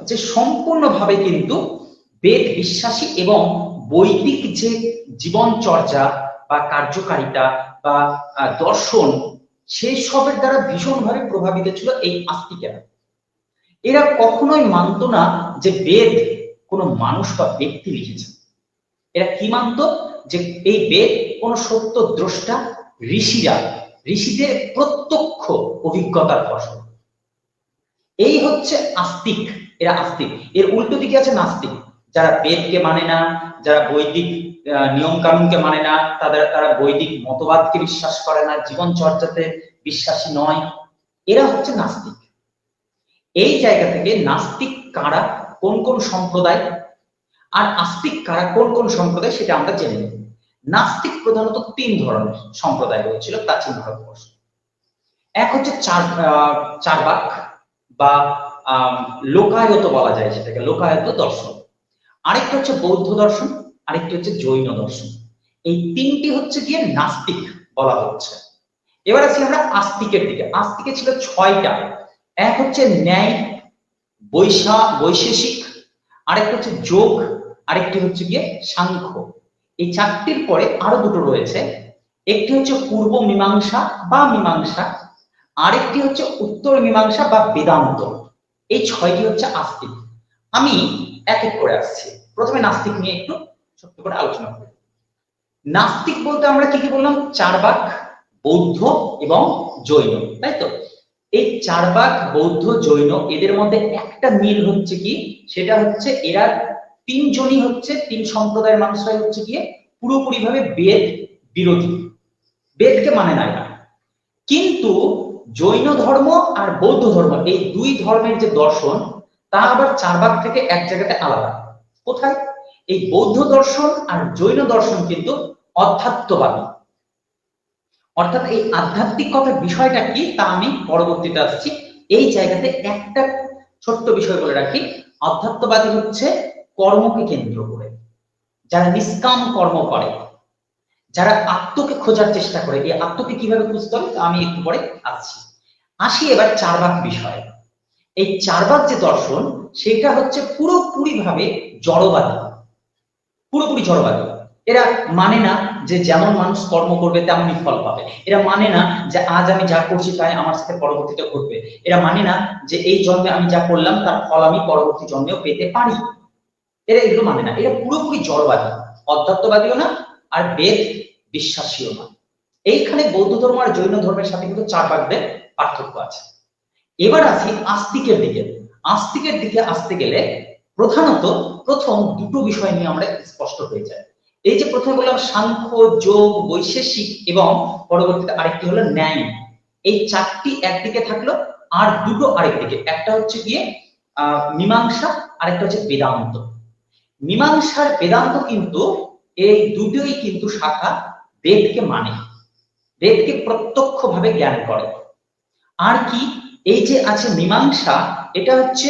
যে সম্পূর্ণভাবে কিন্তু বেদ বিশ্বাসী এবং বৈদিক যে জীবন চর্চা বা কার্যকারিতা বা দর্শন, সেই সবের দ্বারা ভীষণভাবে প্রভাবিত ছিল এই আস্তিকেরা। এরা কখনোই মানত না যে বেদ কোনো মানুষ বা ব্যক্তি লিখেছে। এরা কি মানত, যে এই বেদ কোন সত্য দ্রষ্টা ঋষিদের প্রত্যক্ষ অভিজ্ঞতার ফসল। এই হচ্ছে আস্তিক, এরা আস্তিক। এর উল্টো দিকে আছে নাস্তিক, যারা বেদকে মানে না, যারা বৈদিক নিয়ম কানুনকে মানে না, তারা বৈদিক মতবাদকে বিশ্বাস করে না, জীবন চর্চাতে বিশ্বাসী নয়, এরা হচ্ছে নাস্তিক। এই জায়গা থেকে নাস্তিক কারা, কোন কোন সম্প্রদায়, আর আস্তিক কারা, কোন কোন সম্প্রদায়, সেটা আমরা জেনে নেব। নাস্তিক প্রধানত তিন ধরনের সম্প্রদায় রয়েছিল প্রাচীন ভারতবর্ষে। এক হচ্ছে চার্বাক বা লোকায়ত বলা যায়, সেটাকে লোকায়ত দর্শন। আরেকটা হচ্ছে বৌদ্ধ দর্শন, আরেকটি হচ্ছে জৈন দর্শন। এই তিনটি হচ্ছে গিয়ে নাস্তিক বলা হচ্ছে। এবার আসি আমরা আস্তিকের দিকে। আস্তিকে ছিল ছয়টা। এক হচ্ছে ন্যায়, বৈশেষিক, আরেকটা হচ্ছে যোগ, আরেকটি হচ্ছে গিয়ে সাংখ্য। এই চারটির পরে আরো দুটো রয়েছে। একটি হচ্ছে পূর্ব মীমাংসা বা মীমাংসা, আরেকটি হচ্ছে উত্তর মীমাংসা বা বেদান্ত। এই ছয়টি হচ্ছে আস্তিক। আমি এক এক করে আসছি। প্রথমে নাস্তিক নিয়ে একটু ছোট্ট করে আলোচনা করি। নাস্তিক বলতে আমরা কি কি বললাম? চার্বাক, বৌদ্ধ এবং জৈন, তাই তো? এই চার্বাক, বৌদ্ধ, জৈন, এদের মধ্যে একটা মিল হচ্ছে কি, সেটা হচ্ছে এরা তিনজনই হচ্ছে, তিন সম্প্রদায়ের মানুষরাই হচ্ছে গিয়ে পুরোপুরি ভাবে বেদ বিরোধী, বেদকে মানে না এরা। কিন্তু জৈন ধর্ম আর বৌদ্ধ ধর্ম, এই দুই ধর্মের যে দর্শন, তা আবার চার্বাক থেকে এক জায়গাতে আলাদা। কোথায়? এই বৌদ্ধ দর্শন আর জৈন দর্শন কিন্তু অধ্যাত্মবাদী, অর্থাৎ এই আধ্যাত্মিকতার বিষয়টা কি তা আমি পরবর্তীতে আসছি। এই জায়গাতে একটা ছোট্ট বিষয় বলে রাখি, অধ্যাত্মবাদী হচ্ছে কর্মকে কেন্দ্র করে, যারা নিষ্কাম কর্ম করে, যারা আত্মকে খোঁজার চেষ্টা করে। এই আত্মকে কিভাবে খুঁজতে হবে তা আমি একটু পরে আসছি। আসি এবার চার্বাক বিষয়ে। এই চার্বাক যে দর্শন, সেটা হচ্ছে পুরোপুরি ভাবে জড়বাদী, পুরোপুরি জড়বাদী। এরা মানে না যে যেমন মানুষ কর্ম করবে তেমনই ফল পাবে। এরা মানে না যে আজ আমি যা করছি তাই আমার সাথে পরবর্তীতে ঘটবে। এরা মানে না যে এই জন্মে আমি যা করলাম তার ফল আমি পরবর্তী জন্মেও পেতে পারি। এরা এগুলো মানে না। এরা পুরোপুরি জড়বাদী, অধ্যাত্মবাদীও না আর বেদ বিশ্বাসীও না। এইখানে বৌদ্ধ ধর্ম আর জৈন ধর্মের সাথে কিন্তু চার্বাকদের পার্থক্য আছে। এবার আসি আস্তিকের দিকে। আস্তিকের দিকে আসতে গেলে প্রধানত প্রথম দুটো বিষয় নিয়ে আমরা স্পষ্ট হয়ে যায়। এই যে প্রথমে বললাম সাংখ্য, যোগ, বৈশেষিক এবং পরবর্তীতে আরেকটি হলো ন্যায়। এই চারটি একদিকে থাকলো আর দুটো আরেকদিকে। একটা হচ্ছে গিয়ে মীমাংসা, আরেকটা হচ্ছে বেদান্ত। মীমাংসার বেদান্ত কিন্তু এই দুটোই কিন্তু শাখা বেদকে মানে, বেদকে প্রত্যক্ষভাবে জ্ঞান করে। আর কি, এই যে আছে মীমাংসা, এটা হচ্ছে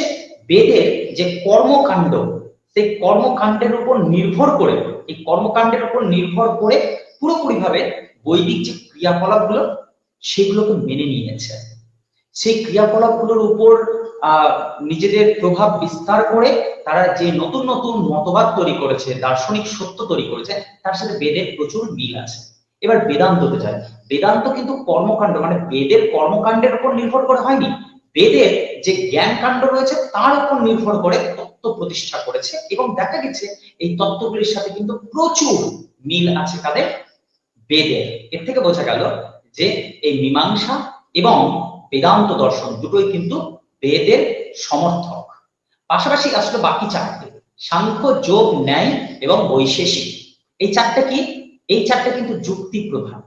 বেদের যে কর্মকাণ্ড, সেই কর্মকাণ্ডের উপর নির্ভর করে, এই কর্মকাণ্ডের উপর নির্ভর করে পুরোপুরি ভাবে বৈদিক যে ক্রিয়াকলাপগুলো সেগুলোকে মেনে নিয়েছে। সেই ক্রিয়াকলাপগুলোর উপর নিজেদের প্রভাব বিস্তার করে তারা যে নতুন নতুন মতবাদ তৈরি করেছে, দার্শনিক সত্য তৈরি করেছে, তার সাথে বেদের প্রচুর মিল আছে। এবার বেদান্ততে যায়। বেদান্ত কিন্তু কর্মকাণ্ড মানে বেদের কর্মকাণ্ডের উপর নির্ভর করে হয়নি, বেদের যে জ্ঞান কাণ্ড রয়েছে তার উপর নির্ভর করে তত্ত্ব প্রতিষ্ঠা করেছে। এবং দেখা গেছে এই তত্ত্বগুলির সাথে কিন্তু প্রচুর মিল আছে কাদের? বেদের। এর থেকে বোঝা গেল যে এই মীমাংসা এবং বেদান্ত দর্শন দুটোই কিন্তু বেদের সমর্থক। পাশাপাশি আসলে বাকি চারটে, সাংখ্য, যোগ, ন্যায় এবং বৈশেষিক। এই চারটা কি? এই চারটা কিন্তু যুক্তি প্রধান।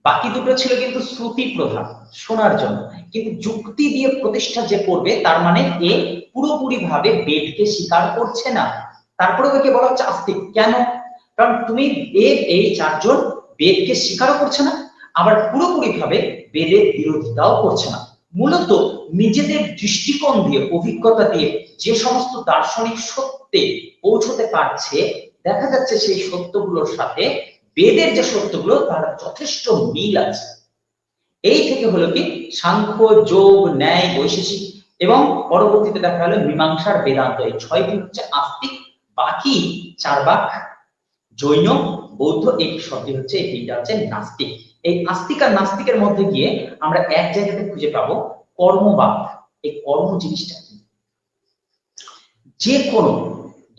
বাকি দুটো ছিল কিন্তু শ্রুতি প্রধান, শোনার জন্য। কিন্তু যুক্তি দিয়ে প্রতিষ্ঠা যে করবে, তার মানে এ পুরোপুরি ভাবে বেদকে স্বীকার করছে না। তারপরে ওকে বলা হচ্ছে আস্তিক। কেন? কারণ তুমি এই চারজন বেদকে স্বীকারও করছে না, আবার পুরোপুরি ভাবে বেদের বিরোধিতাও করছে না। মূলত নিজেদের দৃষ্টিকোণ দিয়ে, অভিজ্ঞতা দিয়ে যে সমস্ত দার্শনিক সত্যে পৌঁছতে পারছে, দেখা যাচ্ছে সেই সত্যগুলোর সাথে বেদের যে সত্যগুলো তার যথেষ্ট মিল আছে। এই থেকে হলো কি সাংখ্য, যোগ, ন্যায়, বৈশেষিক এবং পরবর্তীতে দেখা গেল মীমাংসার বেদান্ত। এই ছয়টি হচ্ছে আস্তিক। বাকি চার্বাক, জৈন, বৌদ্ধ এই সবটি হচ্ছে, এই তিনটা হচ্ছে নাস্তিক। এই আস্তিক আর নাস্তিকের মধ্যে গিয়ে আমরা এক জায়গাতে খুঁজে পাবো কর্মবাদ। এই কর্ম জিনিসটা কি? যে কোনো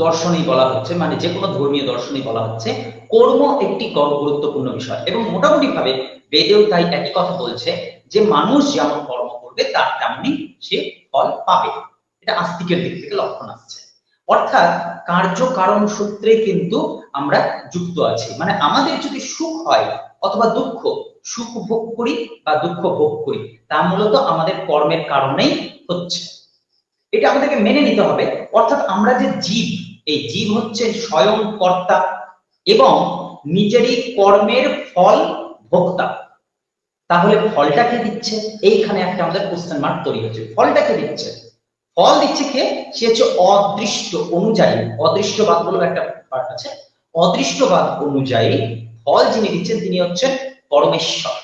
দর্শনেই বলা হচ্ছে, মানে যে কোনো ধর্মীয় দর্শনেই বলা হচ্ছে কর্ম একটি গুরুত্বপূর্ণ বিষয়। এবং মোটামুটি ভাবে বেদেও তাই একই কথা বলছে যে মানুষ যেমন কর্ম করবে তার তেমনি সে ফল পাবে। এটা আস্তিকের দিক থেকে লক্ষণ আসছে। অর্থাৎ কার্য কারণ সূত্রে কিন্তু আমরা যুক্ত আছি। মানে আমাদের যদি সুখ হয় অথবা দুঃখ, সুখ ভোগ করি বা দুঃখ ভোগ করি, তা মূলত আমাদের কর্মের কারণেই হচ্ছে। এটা আমাদেরকে মেনে নিতে হবে। অর্থাৎ আমরা যে জীব, এই জীব হচ্ছে স্বয়ং কর্তা এবং নিজেরই কর্মের ফল ভোক্তা। তাহলে ফলটা কে দিচ্ছে? এইখানে একটা আমাদের কোশ্চেন মার্ক তৈরি হচ্ছে। ফলটা কে দিচ্ছে? ফল দিচ্ছে কে? সে হচ্ছে অদৃষ্ট অনুযায়ী। অদৃষ্টবাদ বলে একটা পার্ট আছে। অদৃষ্টবাদ অনুযায়ী ফল যিনি দিচ্ছেন তিনি হচ্ছেন পরমেশ্বর।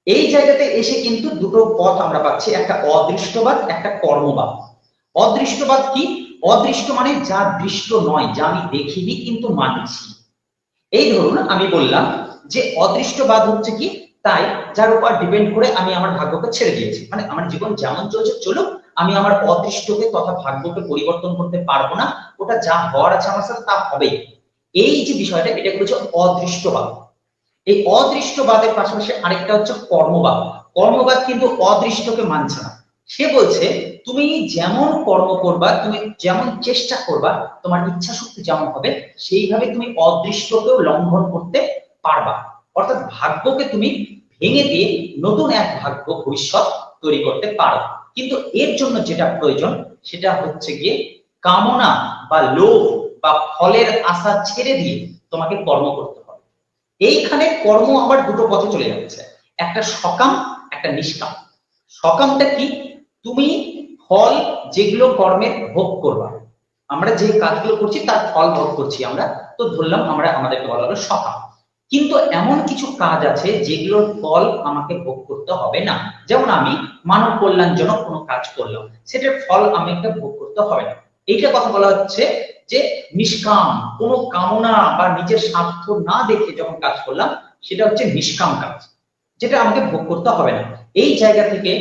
এই জায়গাতে এসে কিন্তু দুটো পথ আমরা পাচ্ছি, একটা অদৃষ্টবাদ, একটা কর্মবাদ। অদৃষ্টবাদ কি? অদৃষ্ট মানে যা দৃষ্ট নয়, যা আমি দেখিনি কিন্তু মানছি। এই ধরুন আমি বললাম যে অদৃষ্টবাদ হচ্ছে কি, তাই যার উপর ডিপেন্ড করে আমি আমার ভাগ্যকে ছেড়ে দিয়েছি, মানে আমার জীবন যেমন চলছে চলুক, আমি আমার অদৃষ্টকে তথা ভাগ্যকে পরিবর্তন করতে পারবো না, ওটা যা হওয়ার আছে আমার সাথে তা হবেই। এই যে বিষয়টা, এটা হচ্ছে অদৃষ্টবাদ। এই অদৃষ্টবাদের পাশাপাশি আরেকটা হচ্ছে কর্মবাদ। কর্মবাদ কিন্তু অদৃষ্টকে মানছে না। সে বলছে তুমি যেমন কর্ম করবা, তুমি যেমন চেষ্টা করবা, তোমার ইচ্ছা শক্তি যেমন হবে, সেইভাবে তুমি অদৃষ্টকেও লঙ্ঘন করতে পারবা। অর্থাৎ ভাগ্যকে তুমি ভেঙে দিয়ে নতুন এক ভাগ্য ভবিষ্যৎ তৈরি করতে পারো। কিন্তু এর জন্য যেটা প্রয়োজন সেটা হচ্ছে গিয়ে কামনা বা লোভ বা ফলের আশা ছেড়ে দিয়ে তোমাকে কর্ম করতে হবে। এইখানে কর্ম আবার দুটো পথে চলে যাচ্ছে, একটা সকাম, একটা নিষ্কাম। সকামটা কি? তুমি ফল যেগুলো কর্মের ভোগ করবা, আমরা যে কাজগুলো করছি তার ফল ভোগ করছি আমরা, তো ধরলাম আমরা, আমাদেরকে বলা হলো সকাম। কিন্তু এমন কিছু কাজ আছে যেগুলোর ফল আমাকে ভোগ করতে হবে না। যেমন আমি মানব কল্যাণজনক কোনো কাজ করলাম, সেটার ফল আমি একটা ভোগ করতে হবে না। এইটা কথা বলা হচ্ছে যে নিষ্কাম, কোনো কামনা বা নিজের স্বার্থ না দেখে যখন কাজ করলাম, সেটা হচ্ছে নিষ্কাম কাজ, যেটা আমাকে ভোগ করতে হবে না। এই জায়গা থেকে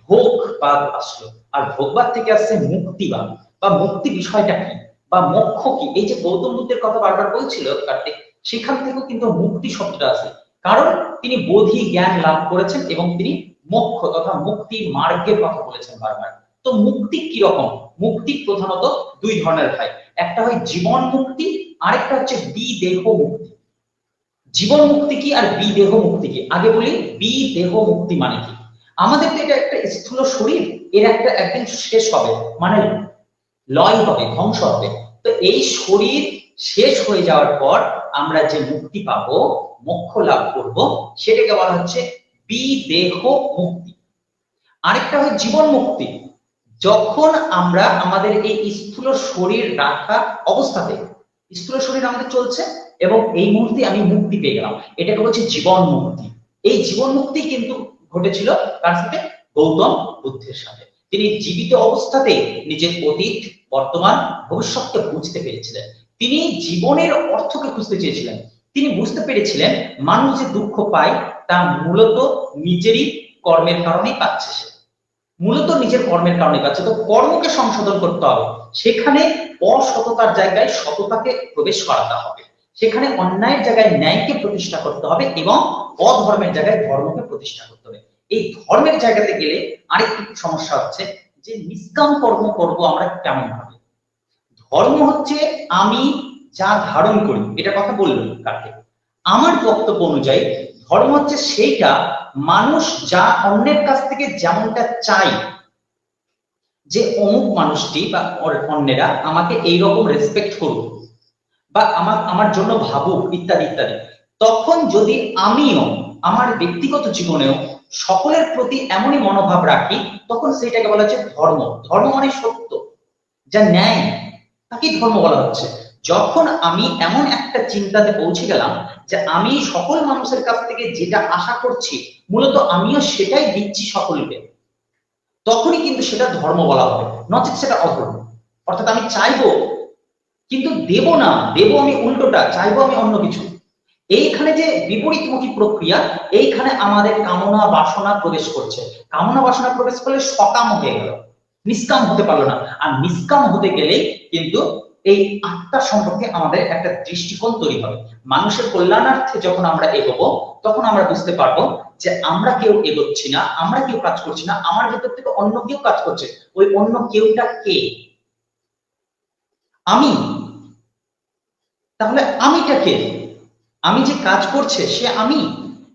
ভোগবাদ আসলো। আর ভোগবাদ থেকে আসছে মুক্তিবাদ। বা মুক্তি বিষয়টা কি বা মোক্ষ কি, এই যে গৌতম বুদ্ধের কথা বারবার বলছিল কার্তিক, সেখান থেকেও কিন্তু মুক্তি শব্দটা আছে। কারণ তিনি বোধি জ্ঞান লাভ করেছেন এবং তিনি মোক্ষ তথা মুক্তি মার্গের কথা বলেছেন বারবার। তো মুক্তি কি রকম? মুক্তি প্রধানত দুই ধরনের হয়, একটা হয় জীবন মুক্তি, আরেকটা হচ্ছে বিদেহ মুক্তি। জীবন মুক্তি কি আর বিদেহ মুক্তি কি? আগে বলি বিদেহ মুক্তি মানে কি। আমাদের তো এটা একটা স্থূল শরীর, এর একটা একদিন শেষ হবে, মানে লয় হবে, ধ্বংস হবে। তো এই শরীর শেষ হয়ে যাওয়ার পর আমরা যে মুক্তি পাবো, মোক্ষ লাভ করব, সেটাকে বলা হচ্ছে বিদেহ মুক্তি। আরেকটা হয় জীবন মুক্তি, যখন আমরা আমাদের এই স্থূল শরীর রাখা অবস্থাতে, স্থূল শরীর আমাদের চলছে এবং এই মুহূর্তে আমি মুক্তি পেয়ে গেলাম, এটাকে বলছে জীবন মুক্তি। এই জীবন মুক্তি কিন্তু ঘটেছিল কার সাথে? গৌতম বুদ্ধের সাথে। তিনি জীবিত অবস্থাতে নিজের অতীত, বর্তমান, ভবিষ্যৎকে বুঝতে পেরেছিলেন। তিনি জীবনের অর্থকে খুঁজতে চেয়েছিলেন। তিনি বুঝতে পেরেছিলেন মানুষ যে দুঃখ পায় তা মূলত নিজেরই কর্মের কারণেই পাচ্ছে, সে মূলত নিজের কর্মের কারণে পাচ্ছে। তো কর্মকে সংশোধন করতে হবে, সেখানে অসততার জায়গায় সততাকে প্রবেশ করাতে হবে, সেখানে অন্যায়ের জায়গায় ন্যায়কে প্রতিষ্ঠা করতে হবে এবং অধর্মের জায়গায় ধর্মকে প্রতিষ্ঠা করতে হবে। এই ধর্মের জায়গাতে গেলে আরেকটি সমস্যা হচ্ছে যে নিষ্কাম কর্ম করব আমরা কেমন ভাবে। ধর্ম হচ্ছে আমি যা ধারণ করি, এটা কথা বললাম কাকে। আমার বক্তব্য অনুযায়ী ধর্ম হচ্ছে সেইটা মানুষ যা অন্যের কাছ থেকে যেমনটা চাই, যে অমুক মানুষটি বা অন্যেরা আমাকে এইরকম রেসপেক্ট করুক বা আমার জন্য ভাবুক ইত্যাদি ইত্যাদি, তখন যদি আমিও আমার ব্যক্তিগত জীবনেও সকলের প্রতি এমনই মনোভাব রাখি, তখন সেটাকে বলা হচ্ছে ধর্ম। ধর্ম মানে সত্য, যা ন্যায়, তাকেই ধর্ম বলা হচ্ছে। যখন আমি এমন একটা চিন্তাতে পৌঁছে গেলাম যে আমি সকল মানুষের কাছ থেকে যেটা আশা করছি মূলত আমিও সেটাই দিচ্ছি সকলকে, তখনই কিন্তু সেটা ধর্ম বলা হবে, নচেত সেটা অধর্ম। অর্থাৎ আমি চাইবো কিন্তু দেব না, দেব আমি উল্টোটা, চাইবো আমি অন্য কিছু। এইখানে যে বিপরীতমুখী প্রক্রিয়া, এইখানে আমাদের কামনা বাসনা প্রবেশ করছে। কামনা বাসনা প্রবেশ করলে সকাম হয়ে গেল, নিষ্কাম হতে পারলো না। আর নিষ্কাম হতে গেলেই কিন্তু এই আত্মা সম্পর্কে আমাদের একটা দৃষ্টিকোণ তৈরি হবে। মানুষের কল্যাণার্থে যখন আমরা এগোবো, তখন আমরা বুঝতে পারবো যে আমরা কেউ এগোচ্ছি না, আমরা কেউ কাজ করছি না, আমার ভেতর থেকে অন্য কেউ কাজ করছে। ওই অন্য কেউটা কে? আমি। তাহলে আমিটা কে? আমি যে কাজ করছে সে আমি,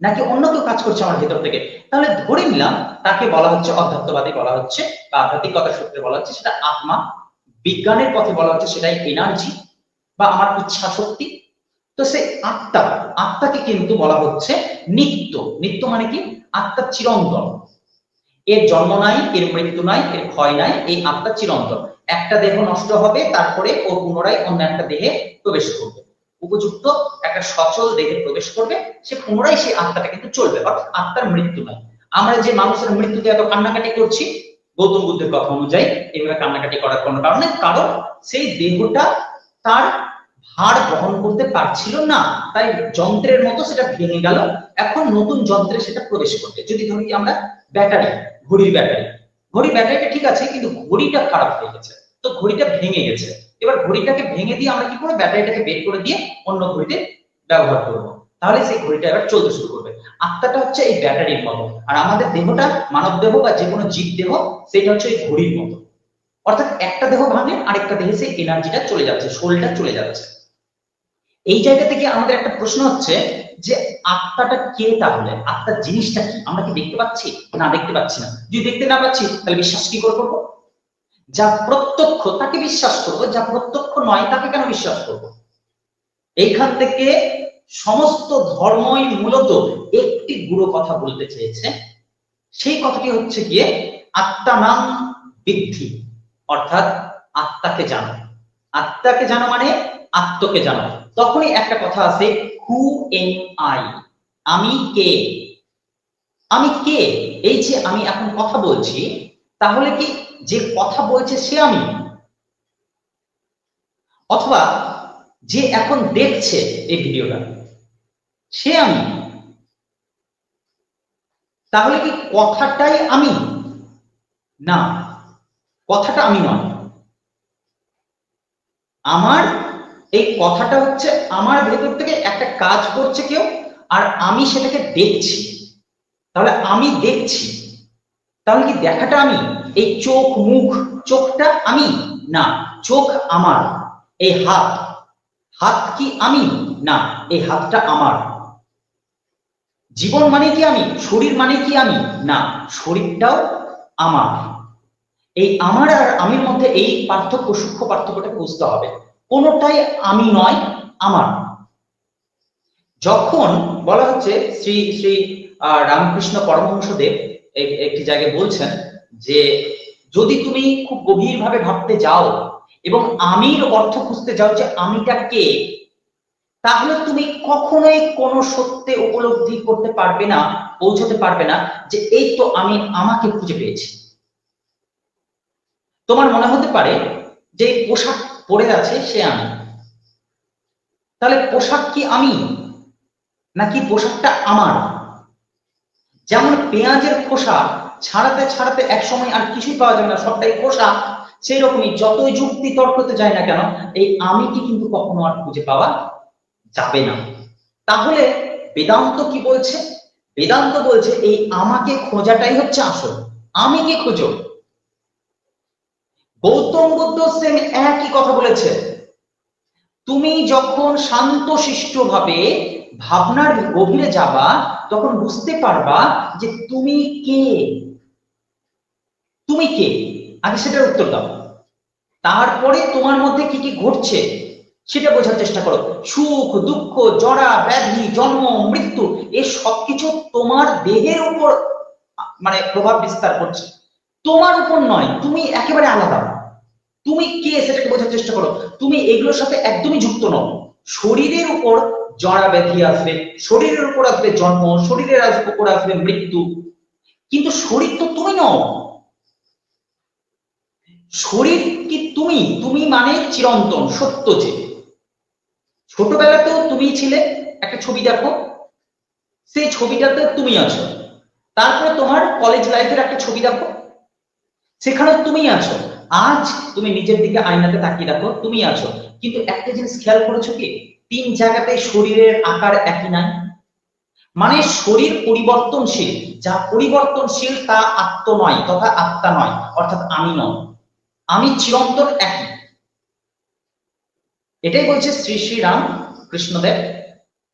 নাকি অন্য কেউ কাজ করছে আমার ভেতর থেকে? তাহলে ধরে নিলাম তাকে বলা হচ্ছে অধ্যাত্মবাদী বলা হচ্ছে, বা আধ্যাত্মিকতার সূত্রে বলা হচ্ছে সেটা আত্মা, বিজ্ঞানের পথে বলা হচ্ছে সেটাই এনার্জি বা আমার ইচ্ছা শক্তি। তো সেই আত্মাকে কিন্তু বলা হচ্ছে নিত্য। নিত্য মানে কি? আত্মা চিরন্তন, এর জন্ম নাই, এর মৃত্যু নাই, এর ক্ষয় নাই, এই আত্মা চিরন্তন। একটা দেহ নষ্ট হবে, তারপরে ও পুনরায় অন্য একটা দেহে প্রবেশ করবে, উপযুক্ত একটা সচল দেহে প্রবেশ করবে, সে পুনরায় সেই আত্মাটা কিন্তু চলবে, অর্থাৎ আত্মার মৃত্যু নাই। আমরা যে মানুষের মৃত্যুতে এত কান্নাকাটি করছি, গৌতম বুদ্ধের কথা অনুযায়ী এভাবে কান্নাকাটি করার কোনো কারণে, কারণ সেই দেহটা তার ভার বহন করতে পারছিল না, তাই যন্ত্রের মতো সেটা ভেঙে গেল, এখন নতুন যন্ত্রে সেটা প্রবেশ করবে। যদি ধরি আমরা ব্যাটারি, ঘড়ির ব্যাটারিটা ঠিক আছে, কিন্তু ঘড়িটা খারাপ হয়ে গেছে, তো ঘড়িটা ভেঙে গেছে। এবার ঘড়িটাকে ভেঙে দিয়ে আমরা কি করবো? ব্যাটারিটাকে বের করে দিয়ে অন্য ঘড়িতে ব্যবহার করব, তাহলে সেই ঘড়িটা এবার চলতে শুরু করবে। আত্মাটা হচ্ছে এই ব্যাটারির মতো, আর আমাদের দেহটা, মানব দেহ বা যে কোনো জীব দেহ, সেটা হচ্ছে এই ঘড়ির মতো। অর্থাৎ একটা দেহ ভাঙলে আরেকটা দেহে সেই এনার্জিটা চলে যাচ্ছে, সোলটা চলে যাচ্ছে। এই জায়গা থেকে আমাদের একটা প্রশ্ন হচ্ছে যে আত্মাটা কে? তাহলে আত্মার জিনিসটা কি? আমরা কি দেখতে পাচ্ছি? না, দেখতে পাচ্ছি না। যদি দেখতে না পাচ্ছি, তাহলে বিশ্বাস কি করে করবো? যা প্রত্যক্ষ তাকে বিশ্বাস করবো, যা প্রত্যক্ষ নয় তাকে কেন বিশ্বাস করবো? এইখান থেকে সমস্ত ধর্মই মূলত একটি গুরু কথা বলতে চেয়েছে। সেই কথাটি হচ্ছে গিয়ে আত্মানাং বিদ্ধি, অর্থাৎ আত্মাকে জানো। আত্মাকে জানো মানে আত্মকে জানো। তখনই একটা কথা আছে, হু এম আই, আমি কে? আমি কে? এই যে আমি এখন কথা বলছি, তাহলে কি যে কথা বলছে সে আমি? অথবা যে এখন দেখছে এই ভিডিওটা, সে আমি? তাহলে কি কথাটাই আমি? না, কথাটা আমি নয়। আমার এই কথাটা হচ্ছে আমার ভেতর থেকে একটা কাজ করছে কেউ, আর আমি সেটাকে দেখছি। তাহলে আমি দেখছি, তাহলে কি দেখাটা আমি? এই চোখ, মুখ, চোখটা আমি? না, চোখ আমার। এই হাত কি আমি? না, এই হাতটা আমার। জীবন মানে কি আমি? শরীর মানে কি আমি? না, শরীরটাও আমার। এই আমার আর আমির মধ্যে এই পার্থক্য, সূক্ষ্ম পার্থক্যটাকে বুঝতে হবে। কোনোটাই আমি নয়, আমার। যখন বলা হচ্ছে, শ্রী শ্রী রামকৃষ্ণ পরমহংসদেব একটি জায়গায় বলছেন যে যদি তুমি খুব গভীরভাবে ভাবতে যাও এবং আমির অর্থ খুঁজতে যাও যে আমিটা কে, তাহলে তুমি কখনোই কোনো সত্যে উপলব্ধি করতে পারবে না, পৌঁছতে পারবে না যে এই তো আমি আমাকে খুঁজে পেয়েছি। তোমার মনে হতে পারে যে পোশাক পরে আছে সে আমি, তাহলে পোশাক কি আমি নাকি পোশাকটা আমার? যেমন পেঁয়াজের খোসা ছাড়াতে ছাড়াতে এক সময় আর কিছুই পাওয়া যাবে না, সবটাই খোসা, সেই রকমই যতই যুক্তি তর্কতে যায় না কেন, এই আমিকে কিন্তু কখনো আর খুঁজে পাওয়া যাবে না। তাহলে বেদান্ত কি বলছে? বেদান্ত বলছে এই আমাকে খোঁজাটাই হচ্ছে আসল। আমিকে খোঁজো। গৌতম বুদ্ধ সেম একই কথা বলেছে। তুমি যখন শান্তশিষ্ট ভাবে ভাবনার গভীরে যাবা, তখন বুঝতে পারবা যে তুমি কে। তুমি কে? আগে সেটার উত্তর দাও, তারপরে তোমার মধ্যে কি কি ঘটছে সেটা বোঝার চেষ্টা করো। সুখ, দুঃখ, জরা, ব্যাধি, জন্ম, মৃত্যু, এই সবকিছু তোমার দেহের উপর মানে প্রভাব বিস্তার করছে, তোমার উপর নয়। তুমি একেবারে আলাদা। তুমি কে সেটাকে বোঝার চেষ্টা করো। তুমি এগুলোর সাথে একদমই যুক্ত নও। শরীরের উপর জরা ব্যাধি আসবে, শরীরের উপর আসবে জন্ম, শরীরের উপর আসবে মৃত্যু, কিন্তু শরীর তো তুমি নও। শরীর কি তুমি? তুমি মানে চিরন্তন সত্য। যে ছোটবেলাতেও তুমি ছিলে, একটা ছবি দেখো, সেই ছবিটাতে তুমি আছো। তারপরে তোমার কলেজ লাইফের একটা ছবি দেখো, সেখানে তুমি আছো। আজ তুমি নিজের দিকে আয়নাতে তাকিয়ে দেখো, তুমি আছো। কিন্তু একটা জিনিস খেয়াল করেছো কি, তিন জায়গাতে শরীরের আকার একই নাই। মানে শরীর পরিবর্তনশীল, যা পরিবর্তনশীল তা আত্ম নয় তথা আত্মা নয়, অর্থাৎ আমি নয়। আমি চিরন্তন একই। এটাই বলছে শ্রী শ্রী রাম কৃষ্ণদেব,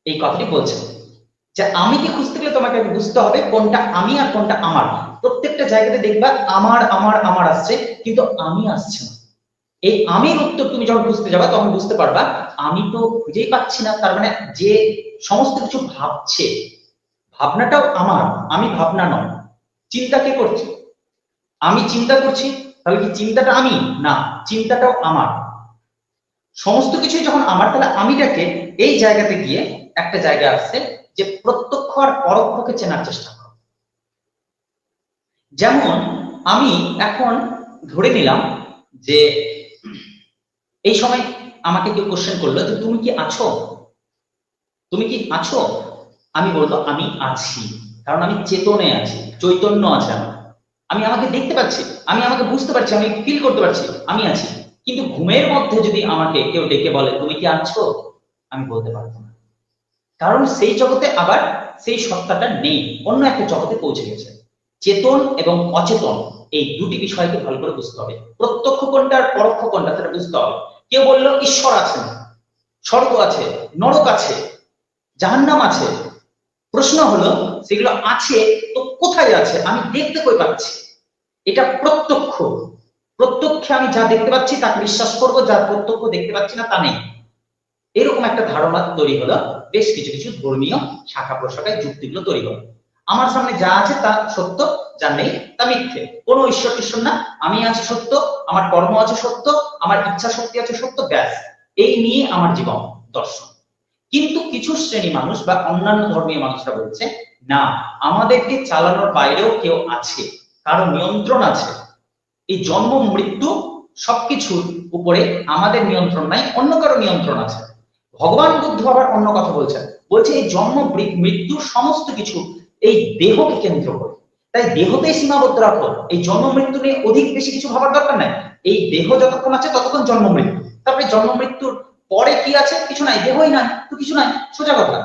এই কথাটি বলছেন যে আমি কি খুঁজতে গেলে তোমাকে বুঝতে হবে কোনটা আমি আর কোনটা আমার। প্রত্যেকটা জায়গাতে দেখবা আমার আমার আমার আসছে, কিন্তু আমি আসছে না। এই আমির উত্তর তুমি যখন খুঁজতে যাবা তখন বুঝতে পারবা আমি তো খুঁজেই পাচ্ছি না। তার মানে যে সমস্ত কিছু ভাবছে, ভাবনাটাও আমার, আমি ভাবনা নয়। চিন্তা কে করছে? আমি চিন্তা করছি, তাহলে কি চিন্তাটা আমি? না, চিন্তাটাও আমার। সমস্ত কিছুই যখন আমার, তাহলে আমিটাকে এই জায়গাতে গিয়ে একটা জায়গা আসছে যে প্রত্যক্ষ আর পরোক্ষকে চেনার চেষ্টা করো। যেমন আমি এখন ধরে নিলাম যে এই সময় আমাকে কেউ কোশ্চেন করলো যে তুমি কি আছো, তুমি কি আছো? আমি বলবো আমি আছি, কারণ আমি চেতনে আছি, চৈতন্য আছে আমার। আমি আমাকে দেখতে পাচ্ছি, আমি আমাকে বুঝতে পারছি, আমি ফিল করতে পারছি আমি আছি। কিন্তু ঘুমের মধ্যে যদি আমাকে কেউ ডেকে বলে তুমি কি আছো, আমি বলতে পারবো না, কারণ সেই জগতে আবার সেই সত্তাটা নেই, অন্য একটা জগতে পৌঁছে গেছে। চেতন এবং অচেতন এই দুটি বিষয়কে ভালো করে বুঝতে হবে। প্রত্যক্ষ কোনটা আর পরোক্ষ কোনটা সেটা বুঝতে হবে। কেউ বললো ঈশ্বর আছেন, স্বর্গ আছে, নরক আছে, জাহান্নাম আছে। প্রশ্ন হলো সেগুলো আছে তো কোথায় আছে, আমি দেখতে কই পাচ্ছি? এটা প্রত্যক্ষ। প্রত্যক্ষে আমি যা দেখতে পাচ্ছি তাকে বিশ্বাস করবো, যা প্রত্যক্ষ দেখতে পাচ্ছি না তা নেই। এরকম একটা ধারণা তৈরি হলো, বেশ কিছু কিছু ধর্মীয় শাখা প্রশাখায় যুক্তিগুলো তৈরি হলো। আমার সামনে যা আছে তা সত্য, যা নেই তা মিথ্যে। কোনো ঈশ্বর টিশ্বর না, আমি আছি সত্য, আমার কর্ম আছে সত্য, আমার ইচ্ছা শক্তি আছে সত্য, ব্যাস। এই নিয়ে আমার জীবন দর্শন। কিন্তু কিছু শ্রেণী মানুষ বা অন্যান্য ধর্মীয় মানুষরা বলছে না, আমাদেরকে চালানোর বাইরেও কেউ আছে, কারো নিয়ন্ত্রণ আছে। এই জন্ম মৃত্যু সবকিছুর উপরে আমাদের নিয়ন্ত্রণ নাই, অন্য কারো নিয়ন্ত্রণ আছে। ভগবান বুদ্ধ আবার অন্য কথা বলছেন, বলছে এই জন্ম মৃত্যু সমস্ত কিছু এই দেহকে কেন্দ্র করে, তাই দেহতেই সীমাবদ্ধ রাখো। এই জন্ম মৃত্যু নিয়ে অধিক বেশি কিছু ভাবার দরকার নাই। এই দেহ যতক্ষণ আছে ততক্ষণ জন্ম মৃত্যু, তারপরে জন্ম মৃত্যুর পরে কি আছে? কিছু নাই, দেহই নাই তো কিছু নাই, সোজা কথা।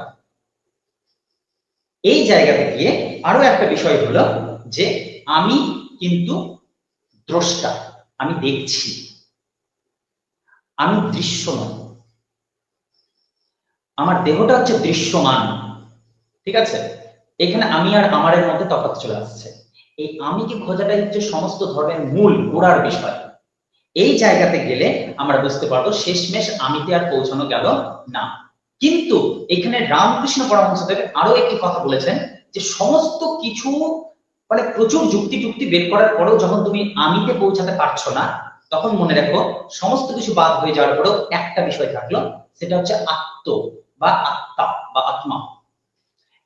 এই জায়গাতে গিয়ে আরো একটা বিষয় হলো যে আমি কিন্তু দ্রষ্টা, আমি দেখছি, আমি দৃশ্য নয়। আমার দেহটা হচ্ছে দৃশ্যমান, ঠিক আছে? এখানে আমি আর আমারের মধ্যে তফাৎ চলে আসছে। এই আমি কি খোঁজাটাই হচ্ছে সমস্ত ধর্মের মূল গোড়ার বিষয়। এই জায়গাতে গেলে আমরা বুঝতে পারবো শেষমেশ আমিতে আর পৌঁছানো গেল না। কিন্তু এখানে রামকৃষ্ণ পরমহংসদেব আরো একটি কথা বলেছেন যে সমস্ত কিছু মানে প্রচুর যুক্তি টুক্তি বের করার পরেও যখন তুমি আমিতে পৌঁছাতে পারছো না, তখন মনে রাখো সমস্ত কিছু বাদ হয়ে যাওয়ার পরেও একটা বিষয় থাকলো, সেটা হচ্ছে আত্ম বা আত্মা বা আত্মা।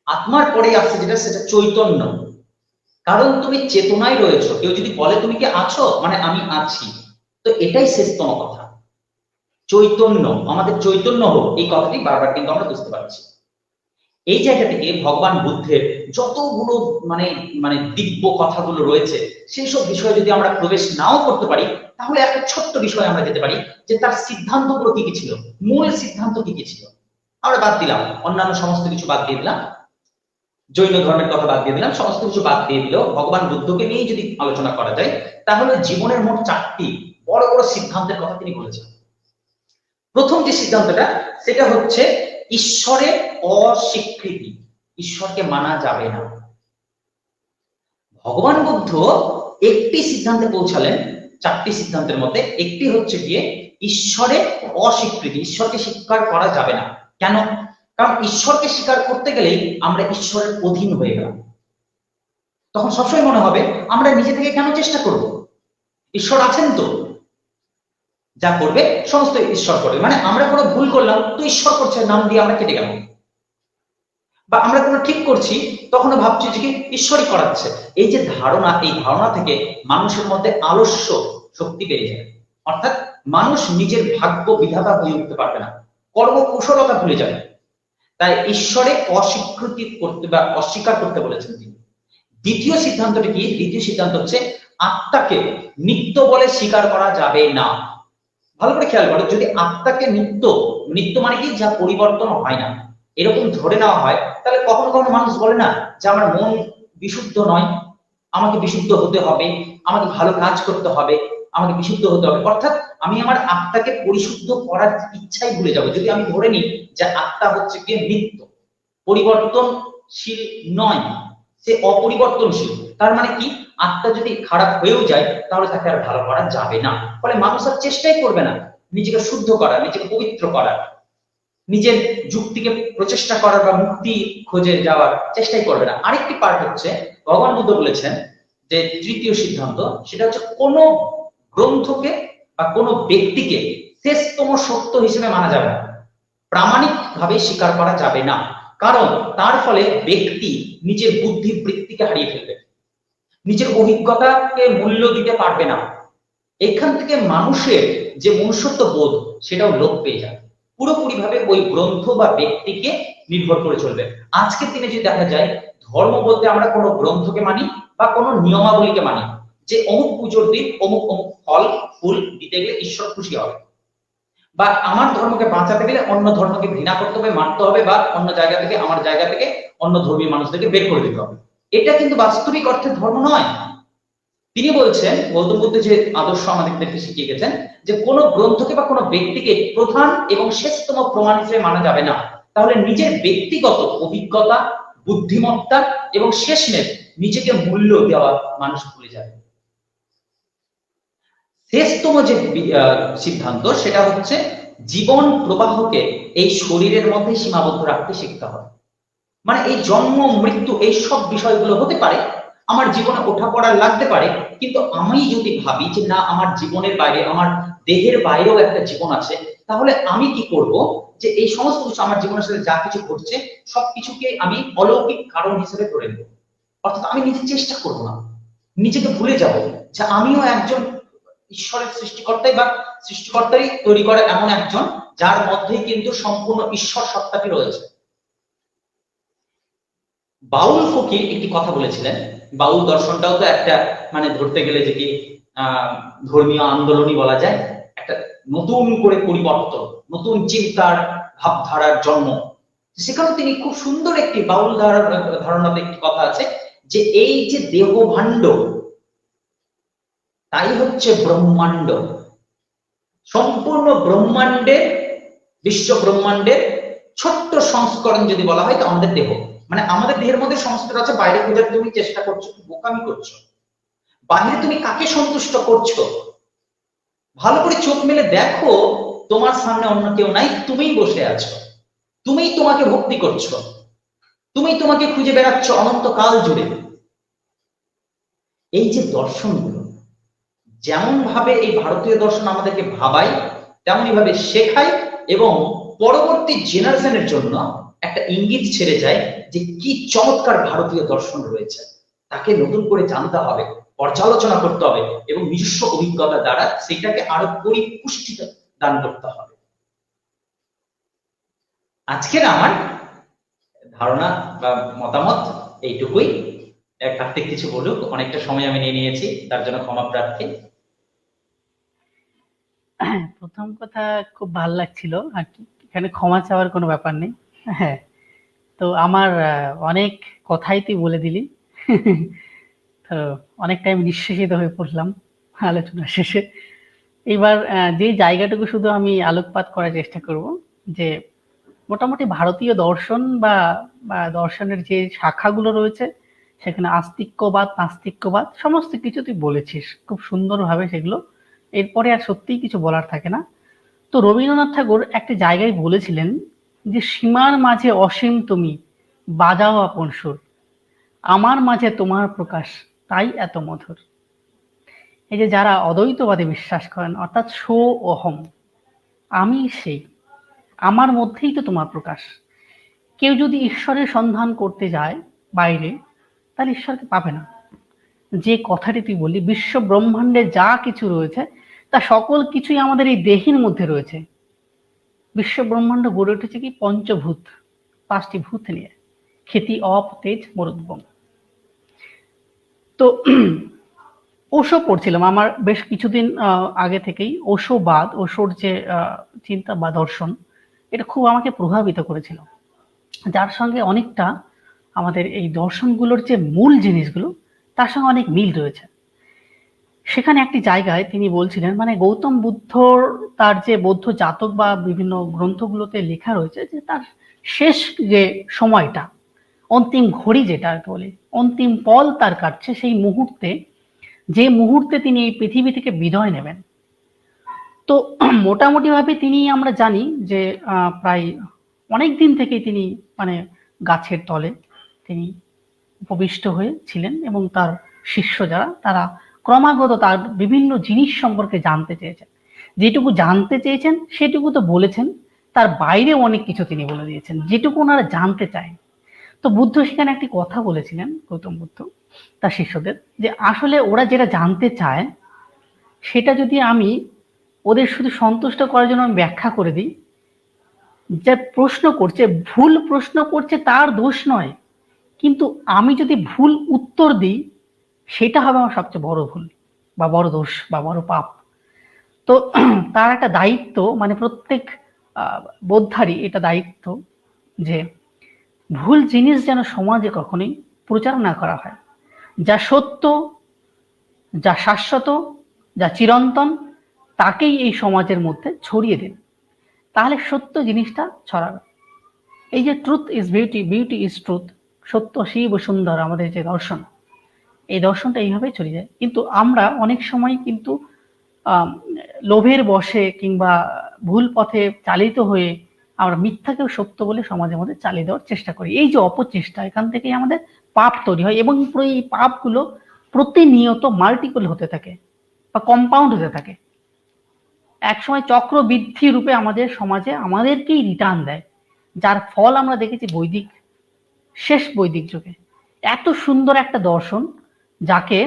আত্মার পরে আসছে যেটা, সেটা চৈতন্য। কারণ তুমি চেতনায় রয়েছো। কেউ যদি বলে তুমি কি আছো, মানে আমি আছি, তো এটাই শেষতম কথা। চৈতন্য, আমাদের চৈতন্য হোক, এই কথাটি বারবার কিন্তু আমরা বুঝতে পারছি। এই জায়গা থেকে ভগবান বুদ্ধের যতগুলো মানে মানে দিব্য কথাগুলো রয়েছে, সেই সব বিষয়ে যদি আমরা প্রবেশ নাও করতে পারি, তাহলে একটা ছোট্ট বিষয় আমরা যেতে পারি যে তার সিদ্ধান্তগুলো কি কি ছিল, মূল সিদ্ধান্ত কি কি ছিল। আমরা বাদ দিলাম, অন্যান্য সমস্ত কিছু বাদ দিয়ে দিলাম, জৈন ধর্মের কথা বাদ দিয়ে দিলাম, সমস্ত কিছু বাদ দিয়ে দিলেও ভগবান বুদ্ধকে নিয়ে যদি আলোচনা করা যায়, তাহলে জীবনের মোট 4টি বড় বড় সিদ্ধান্তের কথা তিনি বলেছেন। প্রথম যে সিদ্ধান্তটা, সেটা হচ্ছে ঈশ্বরের অস্বীকৃতি, ঈশ্বরকে মানা যাবে না। ভগবান বুদ্ধ একটি সিদ্ধান্তে পৌঁছালেন, 4টি সিদ্ধান্তের মধ্যে একটি হচ্ছে গিয়ে ঈশ্বরের অস্বীকৃতি, ঈশ্বরকে স্বীকার করা যাবে না। কেন? কারণ ঈশ্বরকে স্বীকার করতে গেলেই আমরা ঈশ্বরের অধীন হয়ে গেলাম। তখন সবসময় মনে হবে আমরা নিজে থেকে কেন চেষ্টা করব, ঈশ্বর আছেন তো, যা করবে সমস্ত ঈশ্বর করবে। মানে আমরা কোনো ভুল করলাম তো ঈশ্বর করছে নাম দিয়ে আমরা কেটে গেলাম, বা আমরা কোনো ঠিক করছি তখনও ভাবছি যে কি ঈশ্বরই করাচ্ছে। এই যে ধারণা, এই ধারণা থেকে মানুষের মধ্যে আলস্য শক্তি বেড়ে যায়। অর্থাৎ মানুষ নিজের ভাগ্য বিধাতা হয়ে উঠতে পারবে না, কর্মকুশলতা ভুলে যাবে। তাই ঈশ্বরে অস্বীকৃতি করতে বা অস্বীকার করতে বলেছেন তিনি। দ্বিতীয় সিদ্ধান্তটি কি? দ্বিতীয় সিদ্ধান্ত হচ্ছে আত্মাকে নিত্য বলে স্বীকার করা যাবে না। ভালো করে খেয়াল করো, যদি আত্মাকে নিত্য, নিত্য মানে কি যা পরিবর্তন হয় না, এরকম ধরে নেওয়া হয়, তাহলে কখনো কখনো মানুষ বলে না যে আমার মন বিশুদ্ধ নয়, আমাকে বিশুদ্ধ হতে হবে, আমাকে ভালো কাজ করতে হবে, আমাকে বিশুদ্ধ হতে হবে। অর্থাৎ আমি আমার আত্মাকে পরিশুদ্ধ করার ইচ্ছাই ভুলে যাবো যদি আমি ধরে নিই যে আত্মা হচ্ছে গিয়ে নিত্য, পরিবর্তন পরিবর্তনশীল নয়, সে অপরিবর্তনশীল। তার মানে কি, আত্মা যদি খারাপ হয়েও যায় তাহলে তাকে আর ভালো করা যাবে না। ফলে মানুষ আর চেষ্টাই করবে না নিজেকে শুদ্ধ করার, নিজেকে পবিত্র করার, নিজের যুক্তিকে প্রচেষ্টা করার বা মুক্তি খোঁজে যাওয়ার চেষ্টাই করবে না। আরেকটি পার্ট হচ্ছে, ভগবান বুদ্ধ বলেছেন যে তৃতীয় সিদ্ধান্ত, সেটা হচ্ছে কোনো গ্রন্থকে বা কোনো ব্যক্তিকে শেষতম সত্য হিসেবে মানা যাবে না, প্রামাণিক ভাবে স্বীকার করা যাবে না। কারণ তার ফলে ব্যক্তি নিজের বুদ্ধি বৃত্তিকে হারিয়ে ফেলবে, নিজের অভিজ্ঞতাকে মূল্য দিতে পারবে না। এখান থেকে মানুষের যে মনুষ্যত্ব বোধ সেটাও লোপ পেয়ে যাবে, পুরোপুরি ভাবে ওই গ্রন্থ বা ব্যক্তিকে নির্ভর করে চলবে। আজকের দিনে যদি দেখা যায়, ধর্ম বলতে আমরা কোনো গ্রন্থকে মানি বা কোনো নিয়মাবলীকে মানি, যে অমুক পুজোর দিন অমুক অমুক ফল ফুল দিতে গেলে ঈশ্বর খুশি হবে, বা আমার ধর্মকে বাঁচাতে গেলে অন্য ধর্মকে ঘৃণা করতে হবে, মানতে হবে, বা অন্য জায়গা থেকে আমার জায়গা থেকে অন্য ধর্মীয় মানুষদেরকে বের করে দিতে হবে। এটা কিন্তু বাস্তবিক অর্থে ধর্ম নয়। তিনি বলছেন, গৌতম বুদ্ধ যে আদর্শ আমাদেরকে শিখিয়ে গেছেন, যে কোনো গ্রন্থকে বা কোনো ব্যক্তিকে প্রধান এবং শেষতম প্রমাণ হিসেবে মানা যাবে না। তাহলে নিজের ব্যক্তিগত অভিজ্ঞতা, বুদ্ধিমত্তা এবং শেষমেশ নিজেকে মূল্য দেওয়া মানুষ ভুলে যাবে। শেষতম যে সিদ্ধান্ত, সেটা হচ্ছে জীবন প্রবাহকে এই শরীরের মধ্যে সীমাবদ্ধ রাখতে শিখতে হবে। মানে এই জন্ম মৃত্যু এই সব বিষয়গুলো হতে পারে, আমার জীবনে ওঠা পড়া লাগতে পারে, কিন্তু আমি যদি ভাবি যে না, আমার জীবনের বাইরে, আমার দেহের বাইরেও একটা জীবন আছে, তাহলে আমি কি করব, যে এই সমস্ত কিছু আমার জীবনের সাথে যা কিছু ঘটছে সবকিছুকে আমি অলৌকিক কারণ হিসেবে ধরে নেব। অর্থাৎ আমি নিজে চেষ্টা করব না, নিজেকে ভুলে যাব যে আমিও একজন ঈশ্বরের সৃষ্টিকর্তাই বা সৃষ্টিকর্তারই তৈরি করা এমন একজন, যার মধ্যেই কিন্তু সম্পূর্ণ ঈশ্বর সত্তাটি রয়েছে। বাউল ফকির একটি কথা বলেছিলেন, বাউল দর্শনটাও তো একটা, মানে ধরতে গেলে যে কি ধর্মীয় আন্দোলনই বলা যায়, একটা নতুন করে পরিবর্তন, নতুন চিন্তার ভাবধারার জন্ম। সেখানে তিনি খুব সুন্দর একটি বাউল ধারণাতে একটি কথা আছে, যে এই যে দেহ ভাণ্ড, তাই হচ্ছে ব্রহ্মাণ্ড। সম্পূর্ণ ব্রহ্মাণ্ডের, বিশ্ব ব্রহ্মাণ্ডের ছোট্ট সংস্করণ যদি বলা হয়, তো আমাদের দেহ, মানে আমাদের দেহের মধ্যে সংস্কার আছে। বাইরে খোঁজার তুমি চেষ্টা করছো, বোকামি করছো। বাইরে তুমি কাকে সন্তুষ্ট করছো? ভালো করে চোখ মেলে দেখো, তোমার সামনে অন্য কেউ নাই, তুমিই বসে আছো, তুমিই তোমাকে ভক্তি করছো, তুমি তোমাকে খুঁজে বেড়াচ্ছ অনন্তকাল জুড়ে। এই যে দর্শনগুলো, যেমন ভাবে এই ভারতীয় দর্শন আমাদেরকে ভাবায়, তেমনই ভাবে শেখায়, এবং পরবর্তী জেনারেশনের জন্য একটা ইঙ্গিত ছেড়ে যায় যে কি চমৎকার ভারতীয় দর্শন রয়েছে, তাকে নতুন করে জানতে হবে, পর্যালোচনা করতে হবে, এবং নিজস্ব অভিজ্ঞতা দ্বারা সেটাকে আরো পরিপুষ্টি দান করতে হবে। আজকের আমার ধারণা বা মতামত এইটুকুই। কার্তিক কিছু বলুক, অনেকটা সময় আমি নিয়ে নিয়েছি, তার জন্য ক্ষমা প্রার্থী। প্রথম কথা, খুব ভাল লাগছিল আর কি, এখানে ক্ষমা চাওয়ার কোনো ব্যাপার নেই। হ্যাঁ, তো আমার অনেক কথাই তুই বলে দিলি। তো অনেকটা আমি নিঃশেষিত হয়ে পড়লাম আলোচনা শেষে। এবার যে জায়গাটুকু শুধু আমি আলোকপাত করার চেষ্টা করব, যে মোটামুটি ভারতীয় দর্শন বা দর্শনের যে শাখাগুলো রয়েছে, সেখানে আস্তিক্যবাদ, নাস্তিক্যবাদ সমস্ত কিছু তুই বলেছিস খুব সুন্দরভাবে সেগুলো। এরপরে আর সত্যিই কিছু বলার থাকে না। তো রবীন্দ্রনাথ ঠাকুর একটা জায়গায় বলেছিলেন যে সীমার মাঝে অসীম তুমি, বাজাও আপন সুর, আমার মাঝে তোমার প্রকাশ, তাই এত মধুর। এই যে যারা অদ্বৈতবাদে বিশ্বাস করেন, অর্থাৎ সো অহম, আমি সেই, আমার মধ্যেই তো তোমার প্রকাশ। কেউ যদি ঈশ্বরের সন্ধান করতে যায় বাইরে, তাহলে ঈশ্বরকে পাবে না। যে কথাটি তুই বললি, বিশ্ব ব্রহ্মাণ্ডে যা কিছু রয়েছে তা সকল কিছুই আমাদের এই দেহের মধ্যে রয়েছে। বিশ্ব ব্রহ্মাণ্ড গড়ে উঠেছে কি পঞ্চভূত, 5টি ভূত নিয়ে, ক্ষিতি অপ তেজ মরুদ্গম। তো ওশো পড়ছিলাম আমার বেশ কিছুদিন আগে থেকেই, ওশোবাদ, ওশোর যে চিন্তা বা দর্শন, এটা খুব আমাকে প্রভাবিত করেছিল, যার সঙ্গে অনেকটা আমাদের এই দর্শনগুলোর যে মূল জিনিসগুলো তার সঙ্গে অনেক মিল রয়েছে। সেখানে একটি জায়গায় তিনি বলছিলেন, মানে গৌতম বুদ্ধর তার যে বৌদ্ধ জাতক বা বিভিন্ন গ্রন্থগুলোতে লেখা রয়েছে, যে তার শেষ যে সময়টা, অন্তিম ঘড়ি যেটা বলে, অন্তিম পল তার কাটছে, সেই মুহূর্তে, যে মুহূর্তে তিনি এই পৃথিবী থেকে বিদায় নেবেন। তো মোটামুটি ভাবে তিনি, আমরা জানি যে প্রায় অনেক দিন থেকেই তিনি মানে গাছের তলে তিনি উপবিষ্ট হয়ে ছিলেন, এবং তার শিষ্য যারা, তারা ক্রমাগত তার বিভিন্ন জিনিস সম্পর্কে জানতে চেয়েছেন। যেটুকু জানতে চেয়েছেন সেটুকু তো বলেছেন, তার বাইরে অনেক কিছু তিনি বলে দিয়েছেন যেটুকু ওনারা জানতে চায়। তো বুদ্ধ সেখানে একটি কথা বলেছিলেন, গৌতম বুদ্ধ তার শিষ্যদের, যে আসলে ওরা যেটা জানতে চায় সেটা যদি আমি ওদের শুধু সন্তুষ্ট করার জন্য আমি ব্যাখ্যা করে দিই, যে প্রশ্ন করছে, ভুল প্রশ্ন করছে তার দোষ নয়, কিন্তু আমি যদি ভুল উত্তর দিই সেটা হবে আমার সবচেয়ে বড় ভুল বা বড় দোষ বা বড় পাপ। তো তার একটা দায়িত্ব, মানে প্রত্যেক বোদ্ধারই এটা দায়িত্ব যে ভুল জিনিস যেন সমাজে কখনোই প্রচার না করা হয়। যা সত্য, যা শাশ্বত, যা চিরন্তন, তাকেই এই সমাজের মধ্যে ছড়িয়ে দিন, তাহলে সত্য জিনিসটা ছড়াবে। এই যে truth is beauty, beauty is truth, সত্য শিব সুন্দর, আমাদের যে দর্শন, এই দর্শনটা এইভাবেই ছড়িয়ে যায়। কিন্তু আমরা অনেক সময় কিন্তু লোভের বশে কিংবা ভুল পথে চালিত হয়ে আমরা মিথ্যাকেও সত্য বলে সমাজের মধ্যে চালিয়ে দেওয়ার চেষ্টা করি। এই যে অপচেষ্টা, এখান থেকেই আমাদের পাপ তৈরি হয়, এবং এই পাপগুলো প্রতিনিয়ত মাল্টিপল হতে থাকে বা কম্পাউন্ড হতে থাকে। একসময় চক্রবৃদ্ধি রূপে আমাদের সমাজে আমাদেরকেই রিটার্ন দেয়, যার ফল আমরা দেখেছি বৈদিক, শেষ বৈদিক যুগে। এত সুন্দর একটা দর্শন, যাকে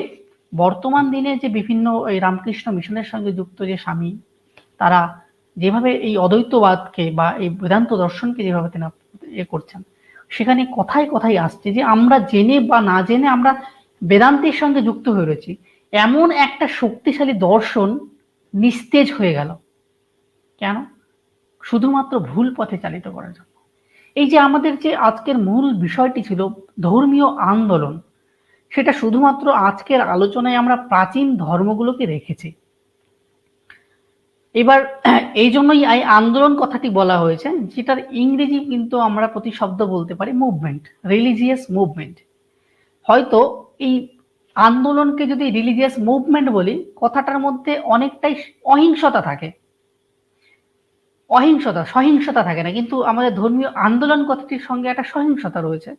বর্তমান দিনে যে বিভিন্ন এই রামকৃষ্ণ মিশনের সঙ্গে যুক্ত যে স্বামী, তারা যেভাবে এই অদ্বৈতবাদকে বা এই বেদান্ত দর্শনকে যেভাবে তিনি করছেন, সেখানে কথায় কথায় আসছে যে আমরা জেনে বা না জেনে আমরা বেদান্তের সঙ্গে যুক্ত হয়ে রয়েছি, এমন একটা শক্তিশালী দর্শন নিস্তেজ হয়ে গেল। কেন? শুধুমাত্র ভুল পথে চালিত করার জন্য। এই যে আমাদের যে আজকের মূল বিষয়টি ছিল ধর্মীয় আন্দোলন, সেটা শুধুমাত্র আজকের আলোচনায় আমরা প্রাচীন ধর্মগুলোকে রেখেছি। এবার এই জন্যই এই আন্দোলন কথাটি বলা হয়েছে, যেটার ইংরেজি কিন্তু আমরা প্রতিশব্দ বলতে পারি মুভমেন্ট, রিলিজিয়াস মুভমেন্ট। হয়তো এই আন্দোলনকে যদি রিলিজিয়াস মুভমেন্ট বলি, কথাটার মধ্যে অনেকটাই অহিংসতা থাকে, সহিংসতা থাকে না, কিন্তু আমাদের ধর্মীয় আন্দোলন কথাটির সঙ্গে একটা সহিংসতা রয়েছে।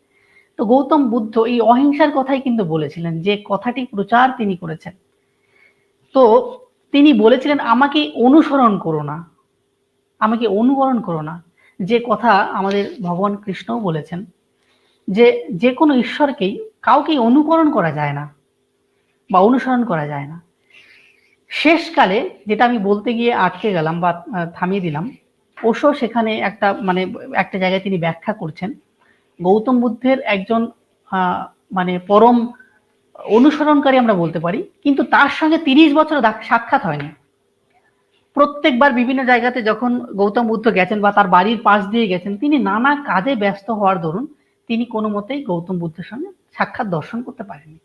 তো গৌতম বুদ্ধ এই অহিংসার কথাই কিন্তু বলেছিলেন, যে কথাটি প্রচার তিনি করেছেন। তো তিনি বলেছিলেন আমাকে অনুসরণ করো না, আমাকে অনুকরণ করো না, যে কথা আমাদের ভগবান কৃষ্ণও বলেছেন, যে যে কোনো ঈশ্বরকেই কাউকেই অনুকরণ করা যায় না বা অনুসরণ করা যায় না। শেষকালে যেটা আমি বলতে গিয়ে আটকে গেলাম বা থামিয়ে দিলাম, ওশো সেখানে একটা জায়গায় তিনি ব্যাখ্যা করছেন, গৌতম বুদ্ধের একজন মানে পরম অনুসরণকারী আমরা বলতে পারি, কিন্তু তার সঙ্গে 30 বছর সাক্ষাৎ হয়নি। প্রত্যেকবার বিভিন্ন জায়গাতে যখন গৌতম বুদ্ধ গেছেন বা তার বাড়ির পাশ দিয়ে গেছেন, তিনি নানা কাজে ব্যস্ত হওয়ার দরুন তিনি কোনো মতেই গৌতম বুদ্ধের সঙ্গে সাক্ষাৎ দর্শন করতে পারেননি।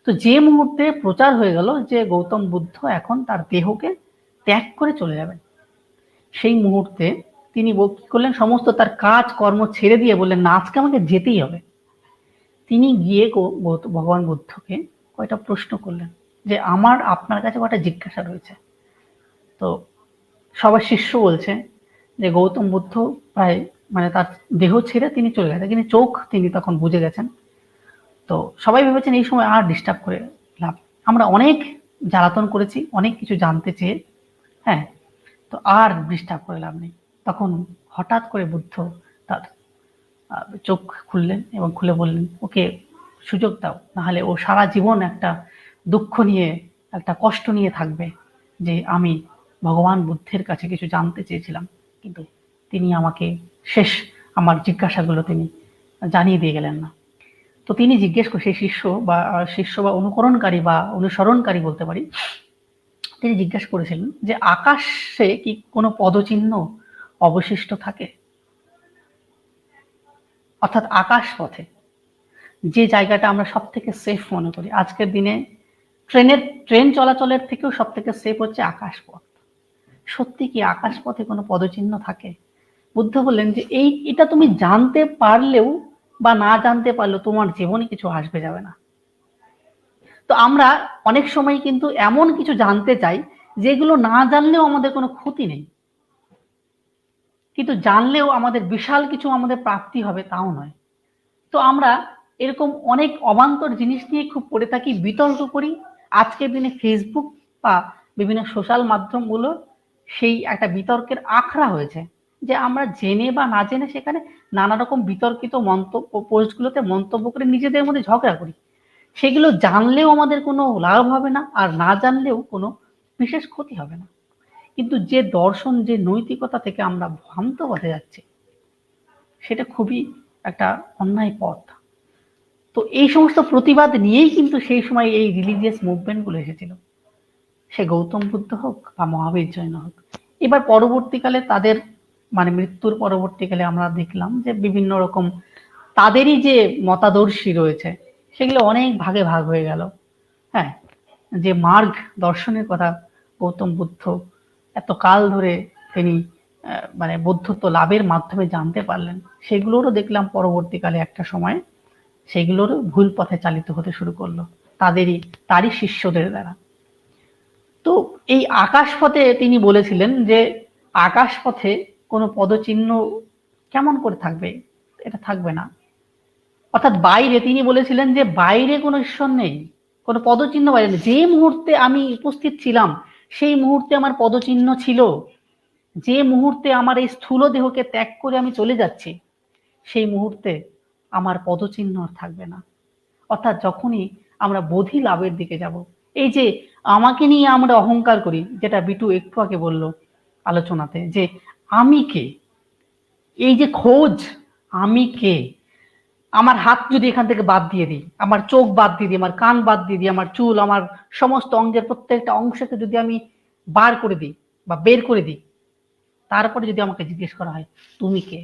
তো যে মুহূর্তে প্রচার হয়ে গেল যে গৌতম বুদ্ধ এখন তার দেহকে ত্যাগ করে চলে যাবেন, সেই মুহূর্তে তিনি কি করলেন, সমস্ত তার কাজ কর্ম ছেড়ে দিয়ে বললেন না, আজকে আমাকে যেতেই হবে। তিনি গিয়ে ভগবান বুদ্ধকে কয়টা প্রশ্ন করলেন, যে আমার আপনার কাছে কয়টা জিজ্ঞাসা রয়েছে। তো সবার শিষ্য বলছে যে গৌতম বুদ্ধ প্রায় তার দেহ ছেড়ে তিনি চলে গেছেন, কিন্তু চোখ তিনি তখন বুঝে গেছেন। তো সবাই ভেবেছেন এই সময় আর ডিস্টার্ব করে লাভ, আমরা অনেক জ্বালাতন করেছি, অনেক কিছু জানতে চেয়ে, হ্যাঁ, তো আর ডিস্টার্ব করে লাভ নেই। তখন হঠাৎ করে বুদ্ধ তার চোখ খুললেন এবং খুলে বললেন, ওকে সুযোগ দাও, নাহলে ও সারা জীবন একটা দুঃখ নিয়ে, একটা কষ্ট নিয়ে থাকবে, যে আমি ভগবান বুদ্ধের কাছে কিছু জানতে চেয়েছিলাম, কিন্তু তিনি আমাকে শেষ আমার জিজ্ঞাসাগুলো তিনি জানিয়ে দিয়ে গেলেন না। তো তিনি জিজ্ঞেস করে, সেই শিষ্য বা অনুকরণকারী বা অনুসরণকারী বলতে পারি, তিনি জিজ্ঞেস করেছিলেন যে আকাশে কি কোনো পদচিহ্ন অবশিষ্ট থাকে? অর্থাৎ আকাশ পথে, যে জায়গাটা আমরা সব থেকে সেফ মনে করি আজকের দিনে, ট্রেন চলাচলের থেকেও সব থেকে সেফ হচ্ছে আকাশ পথ। সত্যি কি আকাশ পথে কোনো পদচিহ্ন থাকে? বুদ্ধ বললেন যে এটা তুমি জানতে পারলেও বা না জানতে পারলেও তোমার জীবনে কিছু আসবে যাবে না। তো আমরা অনেক সময় কিন্তু এমন কিছু জানতে চাই যেগুলো না জানলেও আমাদের কোনো ক্ষতি নেই, কিন্তু জানলেও আমাদের বিশাল কিছু আমাদের প্রাপ্তি হবে তাও নয়। তো আমরা এরকম অনেক অবান্তর জিনিস নিয়ে খুব পড়ে থাকি, বিতর্ক করি। আজকের দিনে ফেসবুক বা বিভিন্ন সোশ্যাল মাধ্যমগুলো সেই একটা বিতর্কের আখড়া হয়েছে, যে আমরা জেনে বা না জেনে সেখানে নানা রকম বিতর্কিত মন্তব্য পোস্টগুলোতে মন্তব্য করে নিজেদের মধ্যে ঝগড়া করি। সেগুলো জানলেও আমাদের কোনো লাভ হবে না, আর না জানলেও কোনো বিশেষ ক্ষতি হবে না। কিন্তু যে দর্শন, যে নৈতিকতা থেকে আমরা ভ্রান্ত পথে যাচ্ছি, সেটা খুবই একটা অন্যায় পথ। তো এই সমস্ত প্রতিবাদ নিয়েই কিন্তু সেই সময় এই রিলিজিয়াস মুভমেন্ট গুলো এসেছিল, সে গৌতম বুদ্ধ হোক বা মহাবীর জৈন হোক। এবার পরবর্তীকালে তাদের মানে মৃত্যুর পরবর্তীকালে আমরা দেখলাম যে বিভিন্ন রকম তাদেরই যে মতাদর্শী রয়েছে সেগুলো অনেক ভাগে ভাগ হয়ে গেল। হ্যাঁ, যে মার্গ দর্শনের কথা গৌতম বুদ্ধ এত কাল ধরে তিনি মানে বৌদ্ধত্ব লাভের মাধ্যমে জানতে পারলেন, সেগুলোরও দেখলাম পরবর্তীকালে একটা সময় সেগুলোরও ভুল পথে চালিত হতে শুরু করলো তারই শিষ্যদের দ্বারা। তো এই আকাশ পথে তিনি বলেছিলেন যে আকাশ পথে কোনো পদচিহ্ন কেমন করে থাকবে, এটা থাকবে না। অর্থাৎ বাইরে তিনি বলেছিলেন যে বাইরে কোনো ঈশ্বর নেই, কোনো পদচিহ্ন বাইরে নেই। যে মুহূর্তে আমি উপস্থিত ছিলাম সেই মুহূর্তে আমার পদচিহ্ন ছিল, যে মুহূর্তে আমার এই স্থূল দেহকে ত্যাগ করে আমি চলে যাচ্ছি সেই মুহূর্তে আমার পদচিহ্ন আর থাকবে না। অর্থাৎ যখনই আমরা বোধি লাভের দিকে যাব, এই যে আমাকে নিয়ে আমরা অহংকার করি, যেটা বিটু একটু আগে বলল আলোচনাতে, যে আমি কে, এই যে খোঁজ আমি কে, আমার হাত যদি এখান থেকে বাদ দিয়ে দিই, আমার চোখ বাদ দিয়ে দিই, আমার কান বাদ দিয়ে দিই, আমার চুল, আমার সমস্ত অঙ্গের প্রত্যেকটা অংশকে যদি আমি বার করে দিই বা বের করে দিই, তারপরে যদি আমাকে জিজ্ঞেস করা হয় তুমি কে,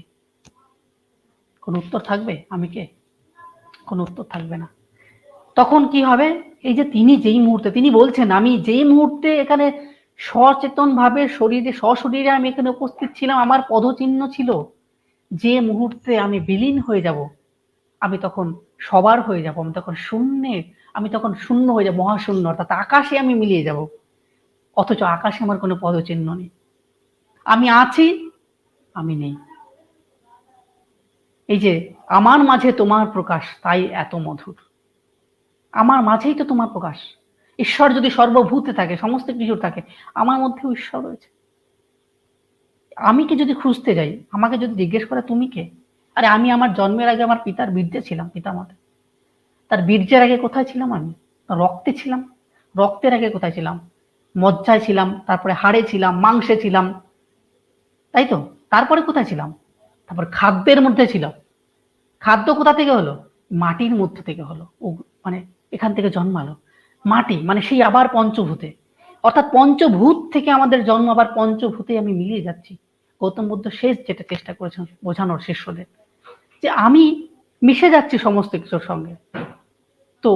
কোনো উত্তর থাকবে? আমি কে? কোনো উত্তর থাকবে না। তখন কি হবে? এই যে তিনি যেই মুহূর্তে তিনি বলছেন আমি যেই মুহূর্তে এখানে সচেতন ভাবে শরীরে সশরীরে আমি এখানে উপস্থিত ছিলাম, আমার পদচিহ্ন ছিল, যে মুহূর্তে আমি বিলীন হয়ে যাব আমি তখন সবার হয়ে যাব, আমি তখন শূন্য হয়ে যাব, মহাশূন্য, অর্থাৎ আকাশে আমি মিলিয়ে যাব। অথচ আকাশে আমার কোনো পদচিহ্ন নেই, আমি আছি, আমি নেই। এই যে আমার মাঝে তোমার প্রকাশ তাই এত মধুর, আমার মাঝেই তো তোমার প্রকাশ। ঈশ্বর যদি সর্বভূতে থাকে, সমস্ত কিছুর থাকে, আমার মধ্যেও ঈশ্বর রয়েছে। আমি কি যদি খুঁজতে যাই, আমাকে যদি জিজ্ঞেস করে তুমি কে, আরে আমি আমার জন্মের আগে আমার পিতার বীর্যে ছিলাম, পিতা মাতা, তার বীর্যের আগে কোথায় ছিলাম? আমি রক্তে ছিলাম, রক্তের আগে কোথায় ছিলাম? মজ্জায় ছিলাম, তারপরে হাড়ে ছিলাম, মাংসে ছিলাম, তাই তো? তারপরে কোথায় ছিলাম? তারপর খাদ্যের মধ্যে ছিলাম। খাদ্য কোথা থেকে হলো? মাটির মধ্য থেকে হলো। ও মানে এখান থেকে জন্মালো মাটি, মানে সেই আবার পঞ্চভূতে, অর্থাৎ পঞ্চভূত থেকে আমাদের জন্ম, আবার পঞ্চভূতে আমি মিলিয়ে যাচ্ছি। গৌতম বুদ্ধ শেষ যেটা চেষ্টা করেছেন বোঝানোর শিষ্যদের, যে আমি মিশে যাচ্ছি সমস্ত কিছুর সঙ্গে। তো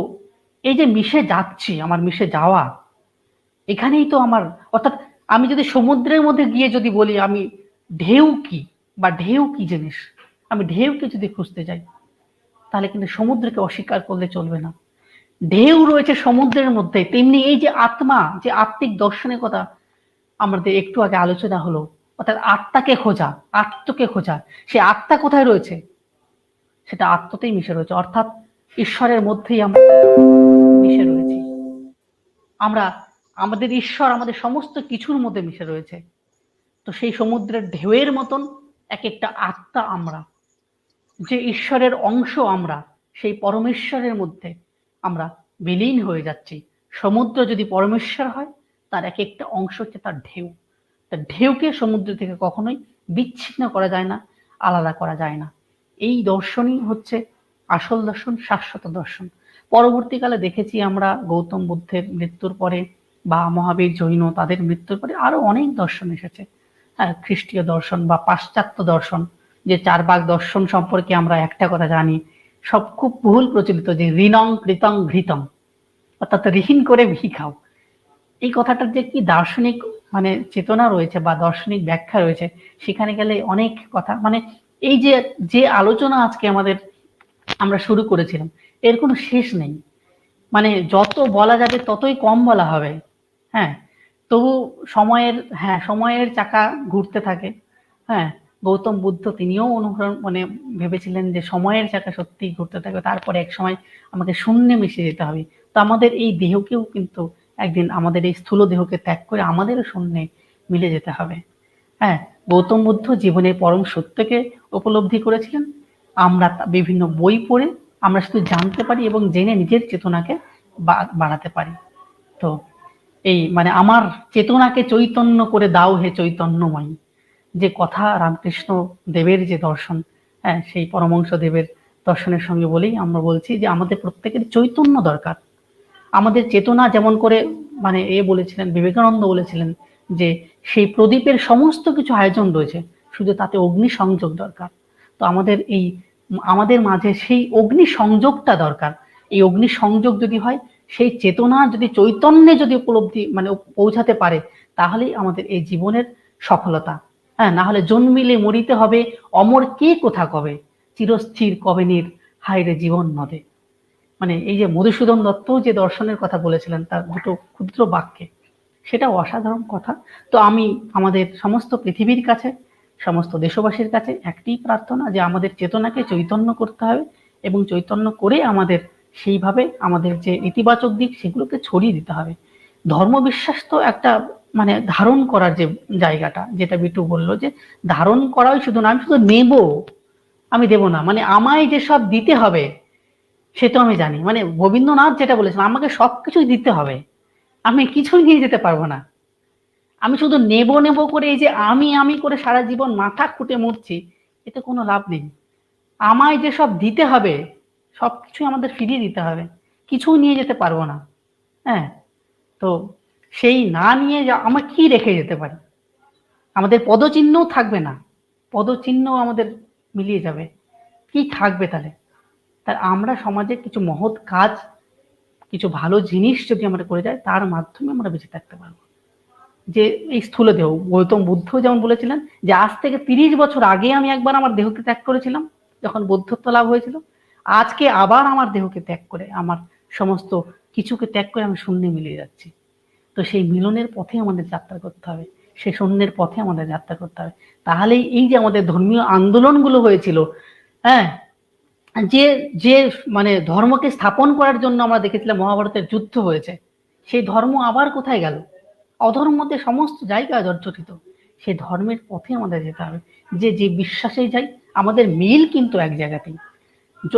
এই যে মিশে যাচ্ছি, আমার মিশে যাওয়া, এখানেই তো আমার, অর্থাৎ আমি যদি সমুদ্রের মধ্যে গিয়ে যদি বলি আমি ঢেউ কি বা ঢেউ কি জিনিস, আমি ঢেউকে যদি খুঁজতে যাই, তাহলে কিন্তু সমুদ্রকে অস্বীকার করলে চলবে না। ঢেউ রয়েছে সমুদ্রের মধ্যে, তেমনি এই যে আত্মা, যে আত্মিক দর্শনের কথা আমাদের একটু আগে আলোচনা হলো, অর্থাৎ আত্মাকে খোঁজা, আত্মকে খোঁজা, সে আত্মা কোথায় রয়েছে? সেটা আত্মতেই মিশে রয়েছে, অর্থাৎ ঈশ্বরের মধ্যেই আমরা মিশে রয়েছি। আমরা আমাদের ঈশ্বর আমাদের সমস্ত কিছুর মধ্যে মিশে রয়েছে। তো সেই সমুদ্রের ঢেউয়ের মতন এক একটা আত্মা আমরা, যে ঈশ্বরের অংশ আমরা, সেই পরমেশ্বরের মধ্যে আমরা বিলীন হয়ে যাচ্ছি। সমুদ্র যদি পরমেশ্বর হয়, তার এক একটা অংশ হচ্ছে তার ঢেউ। তার ঢেউকে সমুদ্র থেকে কখনোই বিচ্ছিন্ন করা যায় না, আলাদা করা যায় না। এই দর্শনই হচ্ছে আসল দর্শন, শাশ্বত দর্শন। পরবর্তীকালে দেখেছি আমরা গৌতম বুদ্ধের মৃত্যুর পরে বা মহাবীর জৈন তাদের মৃত্যুর পরে আরো অনেক দর্শন এসেছে। খ্রিস্টীয় দর্শন বা পাশ্চাত্য দর্শন, যে চারবাক দর্শন সম্পর্কে আমরা একটা কথা জানি, সব খুব বহুল প্রচলিত, যে ঋণং কৃতং ঘৃতম, অর্থাৎ ঋণ করে ভি খাও। এই কথাটার যে কি দার্শনিক মানে চেতনা রয়েছে বা দার্শনিক ব্যাখ্যা রয়েছে, সেখানে গেলে অনেক কথা, মানে এই যে যে আলোচনা আজকে আমাদের আমরা শুরু করেছিলাম, এর কোনো শেষ নেই। মানে যত বলা যাবে ততই কম বলা হবে। হ্যাঁ, তবু সময়ের চাকা ঘুরতে থাকে। হ্যাঁ, গৌতম বুদ্ধ তিনিও অনুসরণ মানে ভেবেছিলেন যে সময়ের চাকা সত্যিই ঘুরতে থাকবে, তারপরে এক সময় আমাকে শূন্যে মিশে যেতে হবে। তো আমাদের এই দেহকেও কিন্তু একদিন আমাদের এই স্থূল দেহকে ত্যাগ করে আমাদেরও শূন্যে মিলে যেতে হবে। হ্যাঁ, গৌতম বুদ্ধ জীবনের পরম সত্যকে উপলব্ধি করেছিলেন। আমরা বিভিন্ন বই পড়ে আমরা শুধু জানতে পারি এবং জেনে নিজের চেতনাকে বাড়াতে পারি। তো এই মানে আমার চেতনাকে চৈতন্য করে দাও হে চৈতন্যময়, যে কথা রামকৃষ্ণ দেবের যে দর্শন, হ্যাঁ সেই পরমহংস দেবের দর্শনের সঙ্গে বলেই আমরা বলছি যে আমাদের প্রত্যেকের চৈতন্য দরকার। আমাদের চেতনা যেমন করে মানে বলেছিলেন, বিবেকানন্দ বলেছিলেন যে সেই প্রদীপের সমস্ত কিছু আয়োজন রয়েছে, শুধু তাতে অগ্নি সংযোগ দরকার। তো আমাদের মাঝে সেই অগ্নি সংযোগটা দরকার। এই অগ্নি সংযোগ যদি হয়, সেই চেতনা যদি চৈতন্যে যদি উপলব্ধি মানে পৌঁছাতে পারে, তাহলেই আমাদের এই জীবনের সফলতা। হ্যাঁ, না হলে জন্মিলে মরিতে হবে, অমর কে কোথা কবে, চিরস্থির কবে নীর, হায়রে জীবন নদে। মানে এই যে মধুসূদন দত্ত যে দর্শনের কথা বলেছিলেন তার দুটো ক্ষুদ্র বাক্যে, সেটা অসাধারণ কথা। তো আমি আমাদের সমস্ত পৃথিবীর কাছে, সমস্ত দেশবাসীর কাছে একটি প্রার্থনা যে আমাদের চেতনাকে চৈতন্য করতে হবে এবং চৈতন্য করে আমাদের সেইভাবে আমাদের যে ইতিবাচক দিক সেগুলোকে ছড়িয়ে দিতে হবে। ধর্ম বিশ্বাস তো একটা মানে ধারণ করার যে জায়গাটা, যেটা বিটু বললো যে ধারণ করাই শুধু না, আমি শুধু নেব, আমি দেব না, মানে আমায় যে সব দিতে হবে সে তো আমি জানি। মানে রবীন্দ্রনাথ যেটা বলেছেন, আমাকে সবকিছুই দিতে হবে, আমি কিছুই নিয়ে যেতে পারবো না। আমি শুধু নেব নেব করে এই যে আমি করে সারা জীবন মাথা খুঁটে মরছি, এতে কোনো লাভ নেই। আমায় যে সব দিতে হবে সবকিছুই আমাদের ফিরিয়ে দিতে হবে, কিছুই নিয়ে যেতে পারবো না। হ্যাঁ, তো সেই না নিয়ে আমরা কি রেখে যেতে পারি? আমাদের পদচিহ্নও থাকবে না, পদচিহ্ন আমাদের মিলিয়ে যাবে, কি থাকবে তাহলে? তার আমরা সমাজে কিছু মহৎ কাজ, কিছু ভালো জিনিস যদি আমরা করে যাই, তার মাধ্যমে আমরা বেঁচে থাকতে পারবো। যে এই স্থূল দেহ, গৌতম বুদ্ধ যেমন বলেছিলেন যে আজ থেকে 30 বছর আগে আমি একবার আমার দেহকে ত্যাগ করেছিলাম যখন বৌদ্ধত্ব লাভ হয়েছিল, আজকে আবার আমার দেহকে ত্যাগ করে, আমার সমস্ত কিছুকে ত্যাগ করে আমি শূন্যে মিলিয়ে যাচ্ছি। তো সেই মিলনের পথে আমাদের যাত্রা করতে হবে, সেই শূন্যের পথে আমাদের যাত্রা করতে হবে। তাহলেই এই যে আমাদের ধর্মীয় আন্দোলনগুলো হয়েছিল, হ্যাঁ, যে যে মানে ধর্মকে স্থাপন করার জন্য আমরা দেখেছিলাম মহাভারতের যুদ্ধ হয়েছে, সেই ধর্ম আবার কোথায় গেল? অধর্মতে সমস্ত জায়গা জর্জরিত। সেই ধর্মের পথে আমাদের যেতে হবে, যে যে বিশ্বাসেই যাই আমাদের মিল কিন্তু এক জায়গাতেই।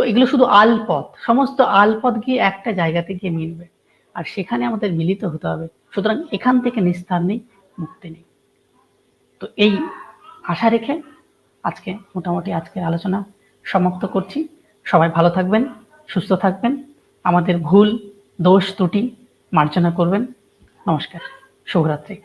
এগুলো শুধু আলপথ, সমস্ত আলপথ গিয়ে একটা জায়গাতে গিয়ে মিলবে, আর সেখানে আমাদের মিলিত হতে হবে। সুতরাং এখান থেকে নিস্তার নেই, মুক্তি নেই। তো এই আশা রেখে মোটামুটি আজকের আলোচনা সমাপ্ত করছি। সবাই ভালো থাকবেন, সুস্থ থাকবেন, আমাদের ভুল দোষ ত্রুটি মার্জনা করবেন। নমস্কার, শুভরাত্রি।